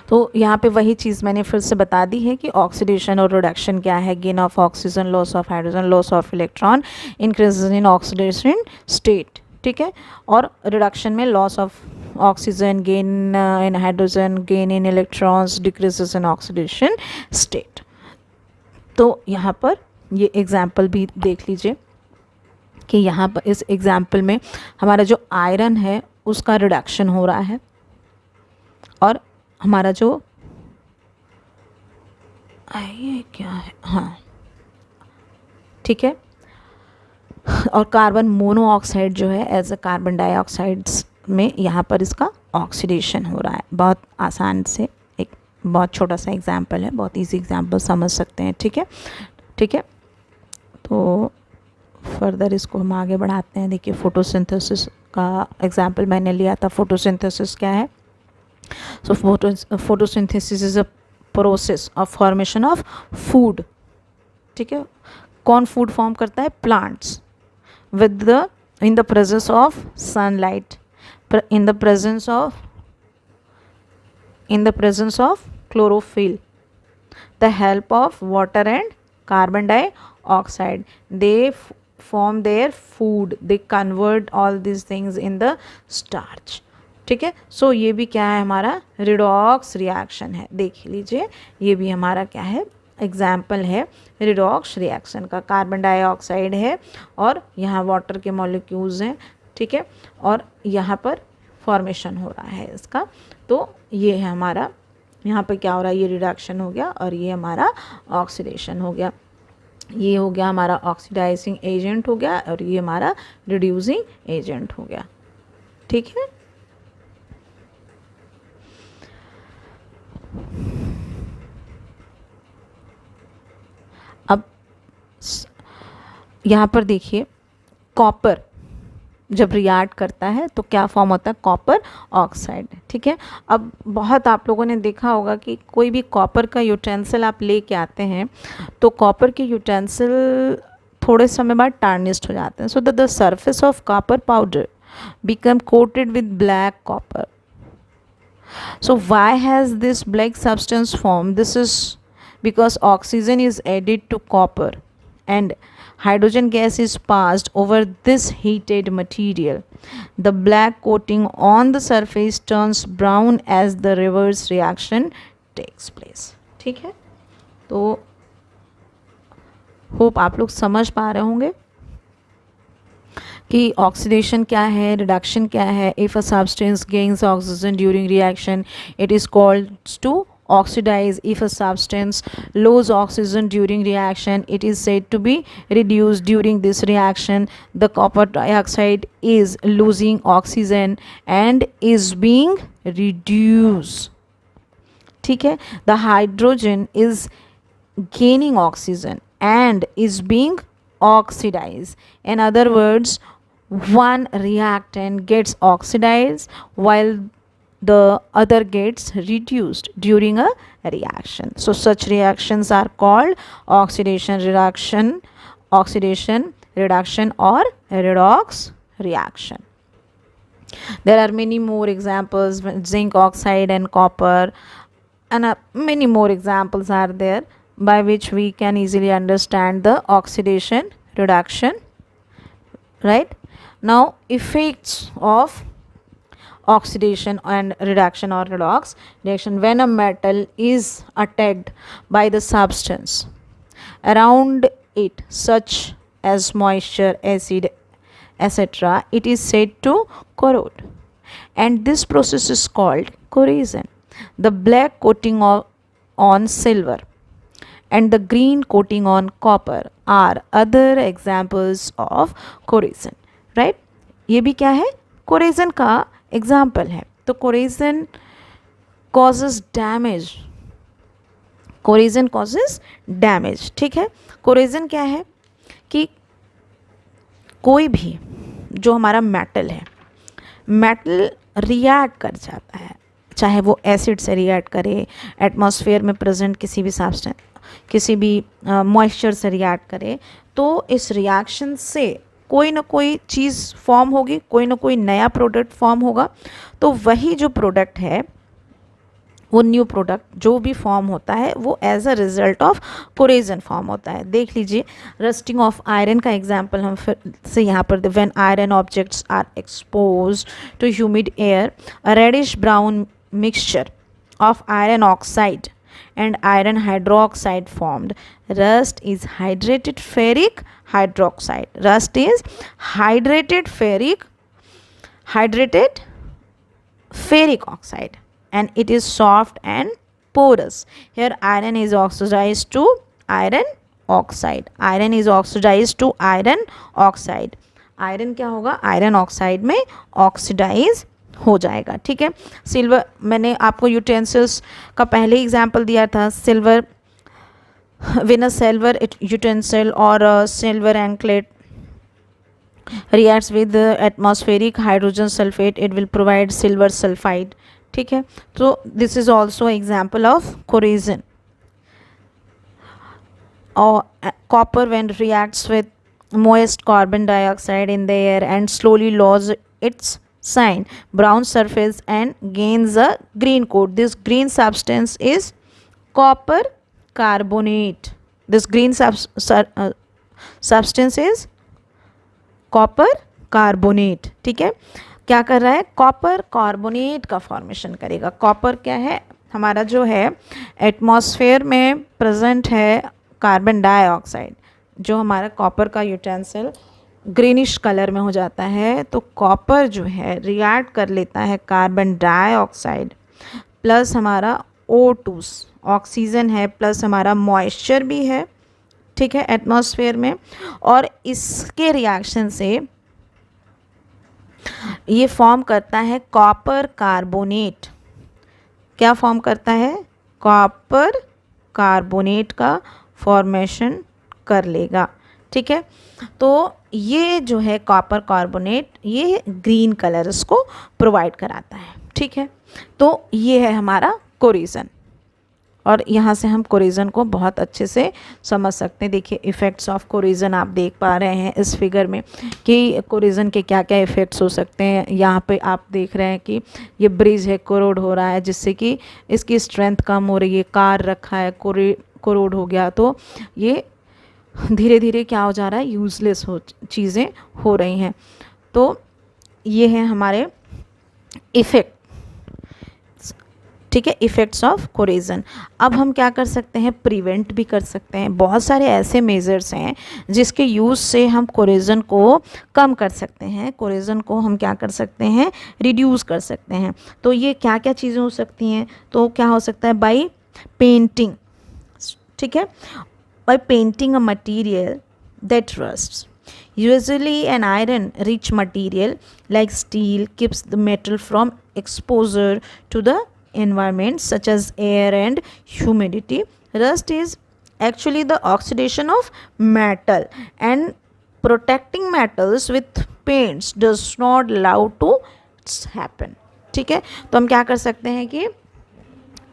तो यहाँ पे वही चीज़ मैंने फिर से बता दी है कि ऑक्सीडेशन और रिडक्शन क्या है। Gain of oxygen, loss of hydrogen, loss of electron, increase in oxidation state, ठीक है। और रिडक्शन में loss of oxygen, gain in hydrogen, gain in electrons, decreases in oxidation state. तो यहाँ पर ये एग्जाम्पल भी देख लीजिए कि यहाँ पर इस एग्जाम्पल में हमारा जो आयरन है उसका रिडक्शन हो रहा है और हमारा जो ये क्या है, हाँ ठीक है। और कार्बन मोनोऑक्साइड जो है एज अ कार्बन डाइऑक्साइड्स में यहाँ पर इसका ऑक्सीडेशन हो रहा है। बहुत आसान से एक बहुत छोटा सा एग्जाम्पल है, बहुत इजी एग्जाम्पल समझ सकते हैं, ठीक है ठीक है। तो फर्दर इसको हम आगे बढ़ाते हैं। देखिए फोटोसिंथेसिस का एग्जाम्पल मैंने लिया था। फोटोसिंथेसिस क्या है? So photosynthesis is a process of formation of food, ठीक है। कौन फूड फॉर्म करता है? Plants with the in the presence of sunlight, in the presence of chlorophyll, the help of water and carbon dioxide, they form their food, they convert all these things in the starch, ठीक है। सो ये भी क्या है? हमारा redox reaction है। देख लीजिए ये भी हमारा क्या है? एग्जाम्पल है रिडॉक्स रिएक्शन का। कार्बन डाइऑक्साइड है और यहाँ वाटर के मॉलिक्यूल्स हैं, ठीक है, और यहाँ पर फॉर्मेशन हो रहा है इसका। तो ये है हमारा, यहाँ पर क्या हो रहा है? ये रिडक्शन हो गया और ये हमारा ऑक्सीडेशन हो गया। ये हो गया हमारा ऑक्सीडाइजिंग एजेंट हो गया और ये हमारा रिड्यूसिंग एजेंट हो गया, ठीक है। अब यहाँ पर देखिए कॉपर जब रिएक्ट करता है तो क्या फॉर्म होता है? कॉपर ऑक्साइड, ठीक है। अब बहुत आप लोगों ने देखा होगा कि कोई भी कॉपर का यूटेंसिल आप लेके आते हैं तो कॉपर के यूटेंसिल थोड़े समय बाद टार्निश्ड हो जाते हैं। So the surface of copper powder become coated with black copper. So why has this black substance formed? This is because oxygen is added to copper and hydrogen gas is passed over this heated material. The black coating on the surface turns brown as the reverse reaction takes place. ठीक है, तो hope आप लोग समझ पा रहे होंगे कि ऑक्सीडेशन क्या है, रिडक्शन क्या है। If a substance gains oxygen during reaction it is called to oxidize. If a substance loses oxygen during reaction it is said to be reduced. During this reaction the copper dioxide is losing oxygen and is being reduced, ठीक है। The hydrogen is gaining oxygen and is being oxidized. In other words, one reactant gets oxidized while the other gets reduced during a reaction. So such reactions are called oxidation reduction or redox reaction. There are many more examples, zinc oxide and copper, and many more examples are there by which we can easily understand the oxidation reduction, right? Now effects of oxidation and reduction or redox reaction. When a metal is attacked by the substance around it such as moisture, acid, etc., it is said to corrode, and this process is called corrosion. The black coating on silver and the green coating on copper are other examples of corrosion, right? ये भी क्या है? corrosion का example है। तो corrosion causes damage, corrosion causes damage, ठीक है। corrosion क्या है कि कोई भी जो हमारा मेटल है, मेटल रिएक्ट कर जाता है चाहे वो एसिड से रिएक्ट करे, एटमॉस्फेयर में प्रेजेंट किसी भी मॉइस्चर से रिएक्ट करे, तो इस रिएक्शन से कोई ना कोई चीज़ फॉर्म होगी, कोई ना कोई नया प्रोडक्ट फॉर्म होगा। तो वही जो प्रोडक्ट है, वो न्यू प्रोडक्ट जो भी फॉर्म होता है वो as a result of corrosion form होता है। देख लीजिए, रस्टिंग ऑफ आयरन का एग्जांपल हम फिर से यहाँ पर, when iron objects are expose to humid air, a reddish brown mixture of iron oxide and iron hydroxide formed. Rust is hydrated ferric hydroxide. Rust is hydrated ferric oxide, and it is soft and porous. Here iron is oxidized to iron oxide. Iron is oxidized to iron oxide. Iron क्या होगा, iron oxide में oxidise हो जाएगा। ठीक है, silver, मैंने आपको utensils का पहले एग्जाम्पल दिया था, silver, when a silver utensil और silver anklet reacts with atmospheric hydrogen sulfate, it will provide silver sulfide. ठीक है, तो this is also example of corrosion. Or copper, when reacts with moist carbon dioxide in the air and slowly loses its sign, brown surface and gains a green coat. This green substance is copper carbonate. This green substance is copper carbonate. ठीक है, क्या कर रहा है, copper carbonate का formation करेगा। Copper क्या है, हमारा जो है एटमॉस्फेयर में प्रेजेंट है कार्बन डाइऑक्साइड, जो हमारा कॉपर का यूटेंसिल ग्रीनिश कलर में हो जाता है, तो कॉपर जो है रिएक्ट कर लेता है कार्बन डाइऑक्साइड प्लस हमारा O2 ऑक्सीजन है, प्लस हमारा मॉइस्चर भी है। ठीक है, एटमॉस्फेयर में, और इसके रिएक्शन से ये फॉर्म करता है कॉपर कार्बोनेट। क्या फॉर्म करता है, कॉपर कार्बोनेट का फॉर्मेशन कर लेगा। ठीक है, तो ये जो है कॉपर कार्बोनेट, ये ग्रीन कलर इसको प्रोवाइड कराता है। ठीक है, तो ये है हमारा कोरेजन, और यहाँ से हम कोरेजन को बहुत अच्छे से समझ सकते हैं। देखिए, इफ़ेक्ट्स ऑफ कोरेजन आप देख पा रहे हैं इस फिगर में कि कोरेजन के क्या क्या इफ़ेक्ट्स हो सकते हैं। यहाँ पे आप देख रहे हैं कि ये ब्रिज है, कोरोड हो रहा है, जिससे कि इसकी स्ट्रेंथ कम हो रही है। कार रखा है, कोरोड हो गया, तो ये धीरे धीरे क्या हो जा रहा है, यूज़लेस चीज़ें हो रही हैं। तो ये है हमारे इफ़ेक्ट। ठीक है, इफ़ेक्ट्स ऑफ कोरेजन। अब हम क्या कर सकते हैं, प्रिवेंट भी कर सकते हैं। बहुत सारे ऐसे मेजर्स हैं जिसके यूज़ से हम कोरेजन को कम कर सकते हैं, कोरेजन को हम क्या कर सकते हैं, रिड्यूस कर सकते हैं। तो ये क्या क्या चीज़ें हो सकती हैं, तो क्या हो सकता है, बाई पेंटिंग। ठीक है, by painting a material that rusts. Usually an iron rich material like steel keeps the metal from exposure to the environment such as air and humidity. Rust is actually the oxidation of metal, and protecting metals with paints does not allow to happen. ठीक है, तो हम क्या कर सकते हैं कि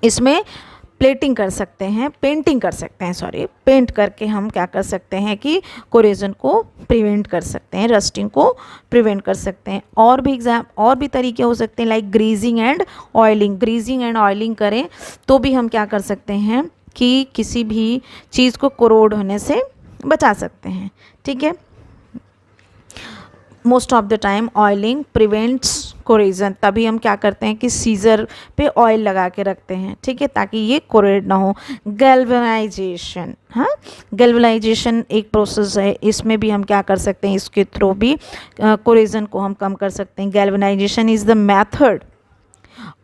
इसमें प्लेटिंग कर सकते हैं, पेंटिंग कर सकते हैं, सॉरी, पेंट करके हम क्या कर सकते हैं कि कोरेजन को प्रिवेंट कर सकते हैं, रस्टिंग को प्रिवेंट कर सकते हैं। और भी तरीके हो सकते हैं, like greasing and oiling. Greasing and oiling करें तो भी हम क्या कर सकते हैं कि किसी भी चीज़ को कोरोड होने से बचा सकते हैं। ठीक है, most of the time oiling prevents corrosion. तभी हम क्या करते हैं कि सीजर पे ऑयल लगा के रखते हैं। ठीक है, ताकि ये कोरेड ना हो। गैल्वेनाइजेशन, हाँ, गैल्वेनाइजेशन एक प्रोसेस है, इसमें भी हम क्या कर सकते हैं, इसके थ्रू भी कोरेजन को हम कम कर सकते हैं। Galvanisation is the method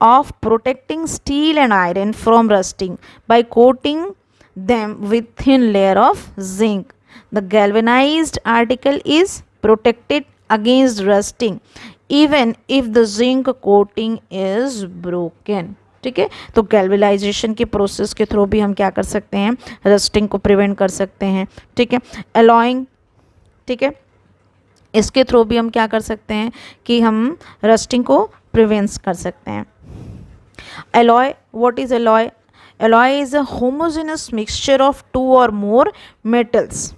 of protecting steel and iron from rusting by coating them with thin layer of zinc. The galvanized article is protected against rusting even if the zinc coating is broken. ठीक है, तो galvanisation के process के through भी हम क्या कर सकते हैं, रस्टिंग को प्रिवेंट कर सकते हैं। ठीक है, अलॉइंग, ठीक है, इसके थ्रू भी हम क्या कर सकते हैं कि हम रस्टिंग को प्रिवेंट कर सकते हैं। Alloy, what is alloy? Alloy is a homogeneous mixture of two or more metals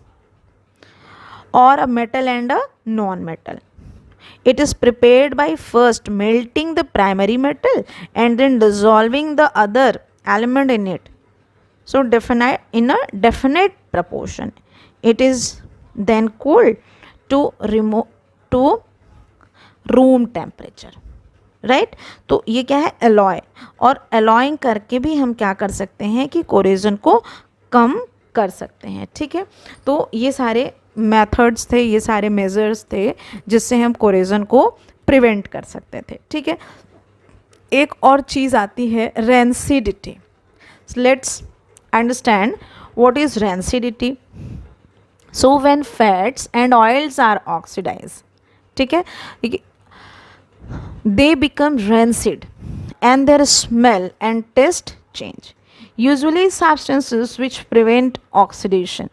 or a metal and a non-metal. It is prepared by first melting the primary metal and then dissolving the other element in it. So definite in a definite proportion. It is then cooled to remove to room temperature, right. तो ये क्या है, alloy. और alloying करके भी हम क्या कर सकते हैं कि कोरेजन को कम कर सकते हैं, ठीक है। तो ये सारे मेथड्स थे, ये सारे मेजर्स थे जिससे हम कोरेजन को प्रिवेंट कर सकते थे, ठीक है। एक और चीज़ आती है rancidity. Let's understand what is rancidity. So when fats and oils are oxidise, ठीक है, they become rancid and their smell and taste change. Usually substances which prevent oxidation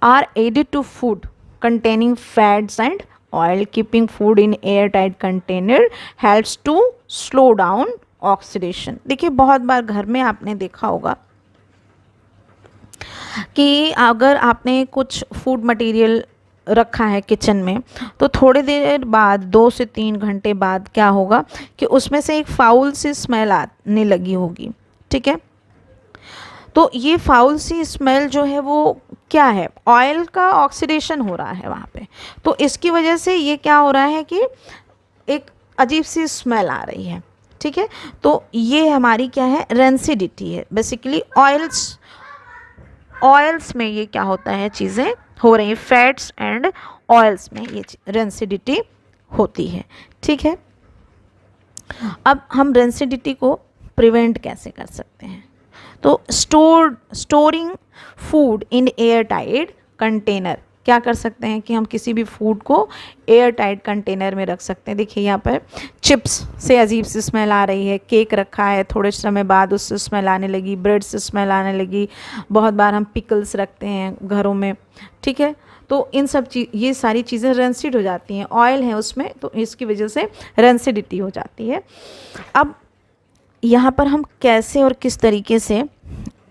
are added to food containing fats and oil. Keeping food in airtight container helps to slow down oxidation. देखिए बहुत बार घर में आपने देखा होगा कि अगर आपने कुछ फूड मटेरियल रखा है किचन में, तो थोड़ी देर बाद 2 से 3 घंटे बाद क्या होगा कि उसमें से एक फाउल सी स्मेल आने लगी होगी, ठीक है। तो ये फाउल सी स्मेल जो है वो क्या है, ऑयल का ऑक्सीडेशन हो रहा है वहाँ पे। तो इसकी वजह से ये क्या हो रहा है कि एक अजीब सी स्मेल आ रही है, ठीक है। तो ये हमारी क्या है, रेंसिडिटी है। बेसिकली ऑयल्स में ये क्या होता है, चीज़ें हो रही हैं, फैट्स एंड ऑयल्स में ये रेंसिडिटी होती है, ठीक है। अब हम रेंसिडिटी को प्रिवेंट कैसे कर सकते हैं? तो storing food in air tight container, क्या कर सकते हैं कि हम किसी भी फूड को एयर टाइट कंटेनर में रख सकते हैं। देखिए यहाँ पर चिप्स से अजीब सी स्मेल आ रही है, केक रखा है, थोड़े समय बाद उससे स्मेल आने लगी, ब्रेड से स्मेल आने लगी, बहुत बार हम पिकल्स रखते हैं घरों में, ठीक है। तो इन सब ये सारी चीज़ें रेंसिड हो जाती हैं, ऑयल है उसमें, तो इसकी वजह से रेंसिडिटी हो जाती है। अब यहाँ पर हम कैसे और किस तरीके से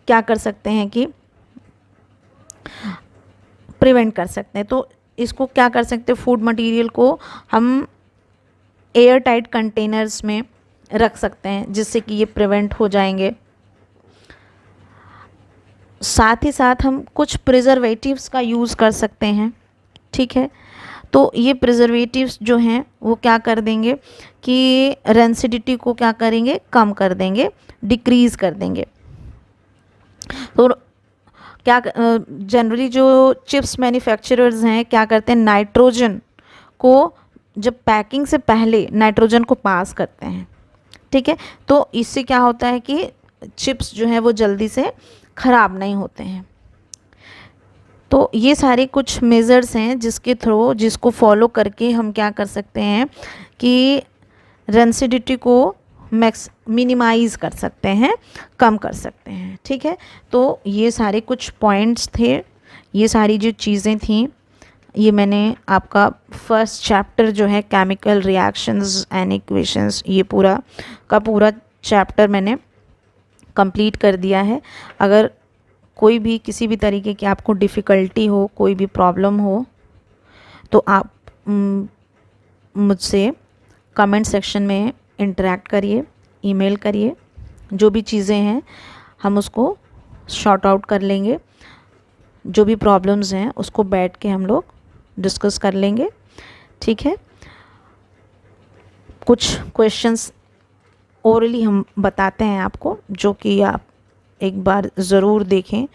क्या कर सकते हैं कि प्रिवेंट कर सकते हैं। तो इसको क्या कर सकते हैं, फूड मटेरियल को हम एयर टाइट कंटेनर्स में रख सकते हैं जिससे कि ये प्रिवेंट हो जाएंगे। साथ ही साथ हम कुछ प्रिजर्वेटिव्स का यूज़ कर सकते हैं, ठीक है। तो ये प्रिजर्वेटिव्स जो हैं वो क्या कर देंगे कि रेंसिडिटी को क्या करेंगे, कम कर देंगे, डिक्रीज़ कर देंगे। तो क्या जनरली जो चिप्स मैन्युफैक्चरर्स हैं क्या करते हैं, नाइट्रोजन को जब पैकिंग से पहले नाइट्रोजन को पास करते हैं, ठीक है। तो इससे क्या होता है कि चिप्स जो है वो जल्दी से ख़राब नहीं होते हैं। तो ये सारे कुछ मेजर्स हैं जिसके थ्रू, जिसको फॉलो करके हम क्या कर सकते हैं कि रेंसिडिटी को मिनिमाइज़ कर सकते हैं, कम कर सकते हैं, ठीक है। तो ये सारे कुछ पॉइंट्स थे, ये सारी जो चीज़ें थी, ये मैंने आपका फर्स्ट चैप्टर जो है केमिकल रिएक्शंस एंड इक्वेशंस, ये पूरा का पूरा चैप्टर मैंने कंप्लीट कर दिया है। अगर कोई भी किसी भी तरीके की आपको डिफ़िकल्टी हो, कोई भी प्रॉब्लम हो, तो आप मुझसे कमेंट सेक्शन में इंटरेक्ट करिए, ईमेल करिए, जो भी चीज़ें हैं हम उसको शॉर्ट आउट कर लेंगे। जो भी प्रॉब्लम्स हैं उसको बैठ के हम लोग डिस्कस कर लेंगे, ठीक है। कुछ क्वेश्चंस ओरली हम बताते हैं आपको, जो कि आप एक बार ज़रूर देखें।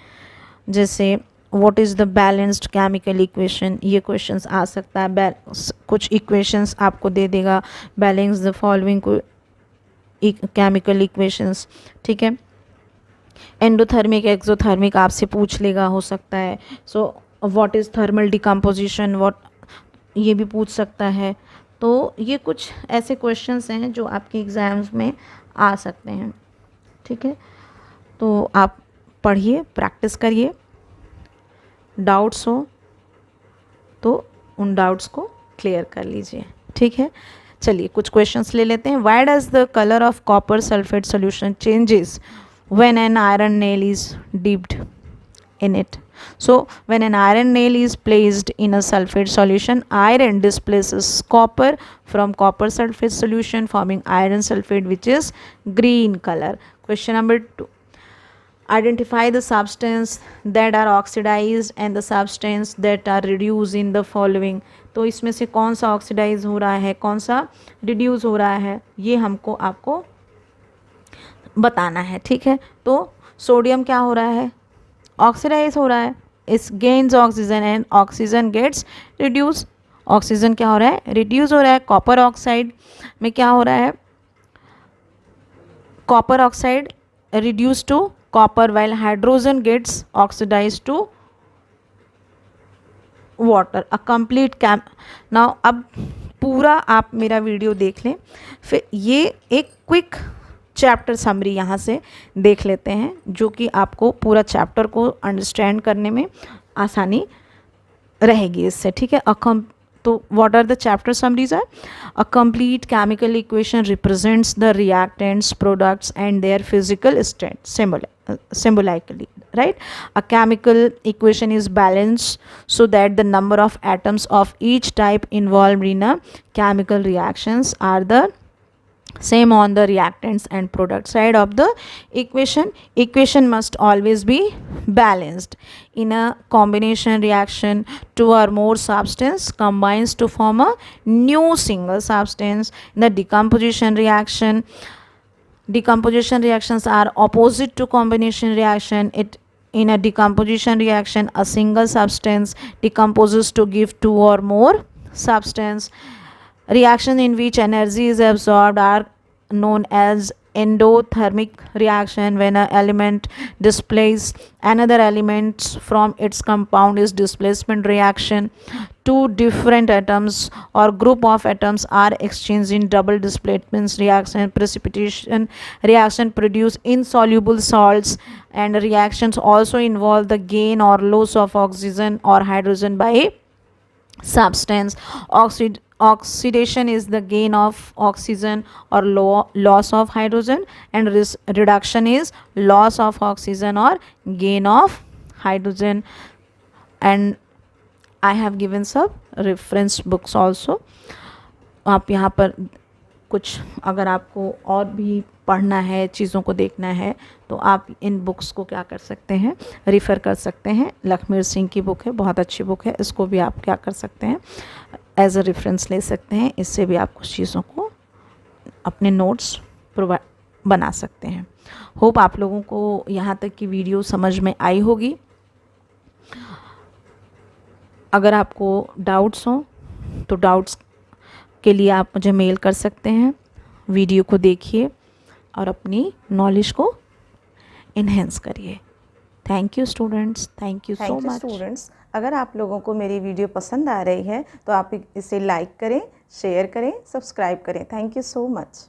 जैसे what is the balanced chemical equation, ये क्वेश्चंस आ सकता है। कुछ इक्वेशंस आपको दे देगा, balance the following chemical equations, ठीक है। एंडोथर्मिक एक्सोथर्मिक आपसे पूछ लेगा, हो सकता है। So what is thermal decomposition, ये भी पूछ सकता है। तो ये कुछ ऐसे क्वेश्चंस हैं जो आपके एग्ज़ाम्स में आ सकते हैं, ठीक है। तो आप पढ़िए, प्रैक्टिस करिए, डाउट्स हो तो उन डाउट्स को क्लियर कर लीजिए, ठीक है। चलिए कुछ क्वेश्चंस ले लेते हैं. Why does the colour of copper sulphate solution changes when an iron nail is dipped in it? So when an iron nail is placed in a sulfate solution, iron displaces copper from copper sulfate solution, forming iron sulfate, which is green color. Question number 2. Identify the substance that are oxidized and the substance that are reduced in the following. तो इसमें से कौन सा oxidise हो रहा है, कौन सा रिड्यूस हो रहा है, ये हमको आपको बताना है. ठीक है, तो सोडियम क्या हो रहा है, ऑक्सीडाइज हो रहा है. इस gains oxygen and oxygen gets reduce. Oxygen क्या हो रहा है, रिड्यूस हो रहा है. कॉपर ऑक्साइड में क्या हो रहा है, copper oxide reduce to copper while hydrogen gets oxidize to water. A complete chem. Now अब पूरा आप मेरा वीडियो देख लें, फिर ये एक क्विक चैप्टर समरी यहाँ से देख लेते हैं, जो कि आपको पूरा चैप्टर को अंडरस्टैंड करने में आसानी रहेगी इससे. ठीक है, तो what are the chapter summaries are? A complete chemical equation represents the reactants, products and their physical state symbolically, right? A chemical equation is balanced so that the number of atoms of each type involved in a chemical reactions are the same on the reactants and product side of the equation. Equation must always be balanced. In a combination reaction, two or more substance combines to form a new single substance. In the decomposition reactions are opposite to combination reaction. In a decomposition reaction, a single substance decomposes to give two or more substance. Reaction in which energy is absorbed are known as endothermic reaction. When an element displaces another element from its compound is displacement reaction. Two different atoms or group of atoms are exchanged in double displacement reaction. Precipitation reaction produce insoluble salts, and reactions also involve the gain or loss of oxygen or hydrogen by a substance. Oxidation is the gain of oxygen or loss of hydrogen, and reduction is loss of oxygen or gain of hydrogen. And I have given some reference books also. आप यहाँ पर कुछ अगर आपको और भी पढ़ना है, चीज़ों को देखना है, तो आप इन बुक्स को क्या कर सकते हैं, रिफ़र कर सकते हैं. लखमीर सिंह की बुक है, बहुत अच्छी बुक है. इसको भी आप क्या कर सकते हैं, एज अ रेफरेंस ले सकते हैं. इससे भी आप कुछ चीज़ों को अपने नोट्स बना सकते हैं. होप आप लोगों को यहाँ तक की वीडियो समझ में आई होगी. अगर आपको डाउट्स हों तो डाउट्स के लिए आप मुझे मेल कर सकते हैं. वीडियो को देखिए और अपनी नॉलेज को इन्हेंस करिए. Thank you students, thank you so much. Students, अगर आप लोगों को मेरी वीडियो पसंद आ रही है तो आप इसे लाइक करें, शेयर करें, सब्सक्राइब करें. Thank you so much.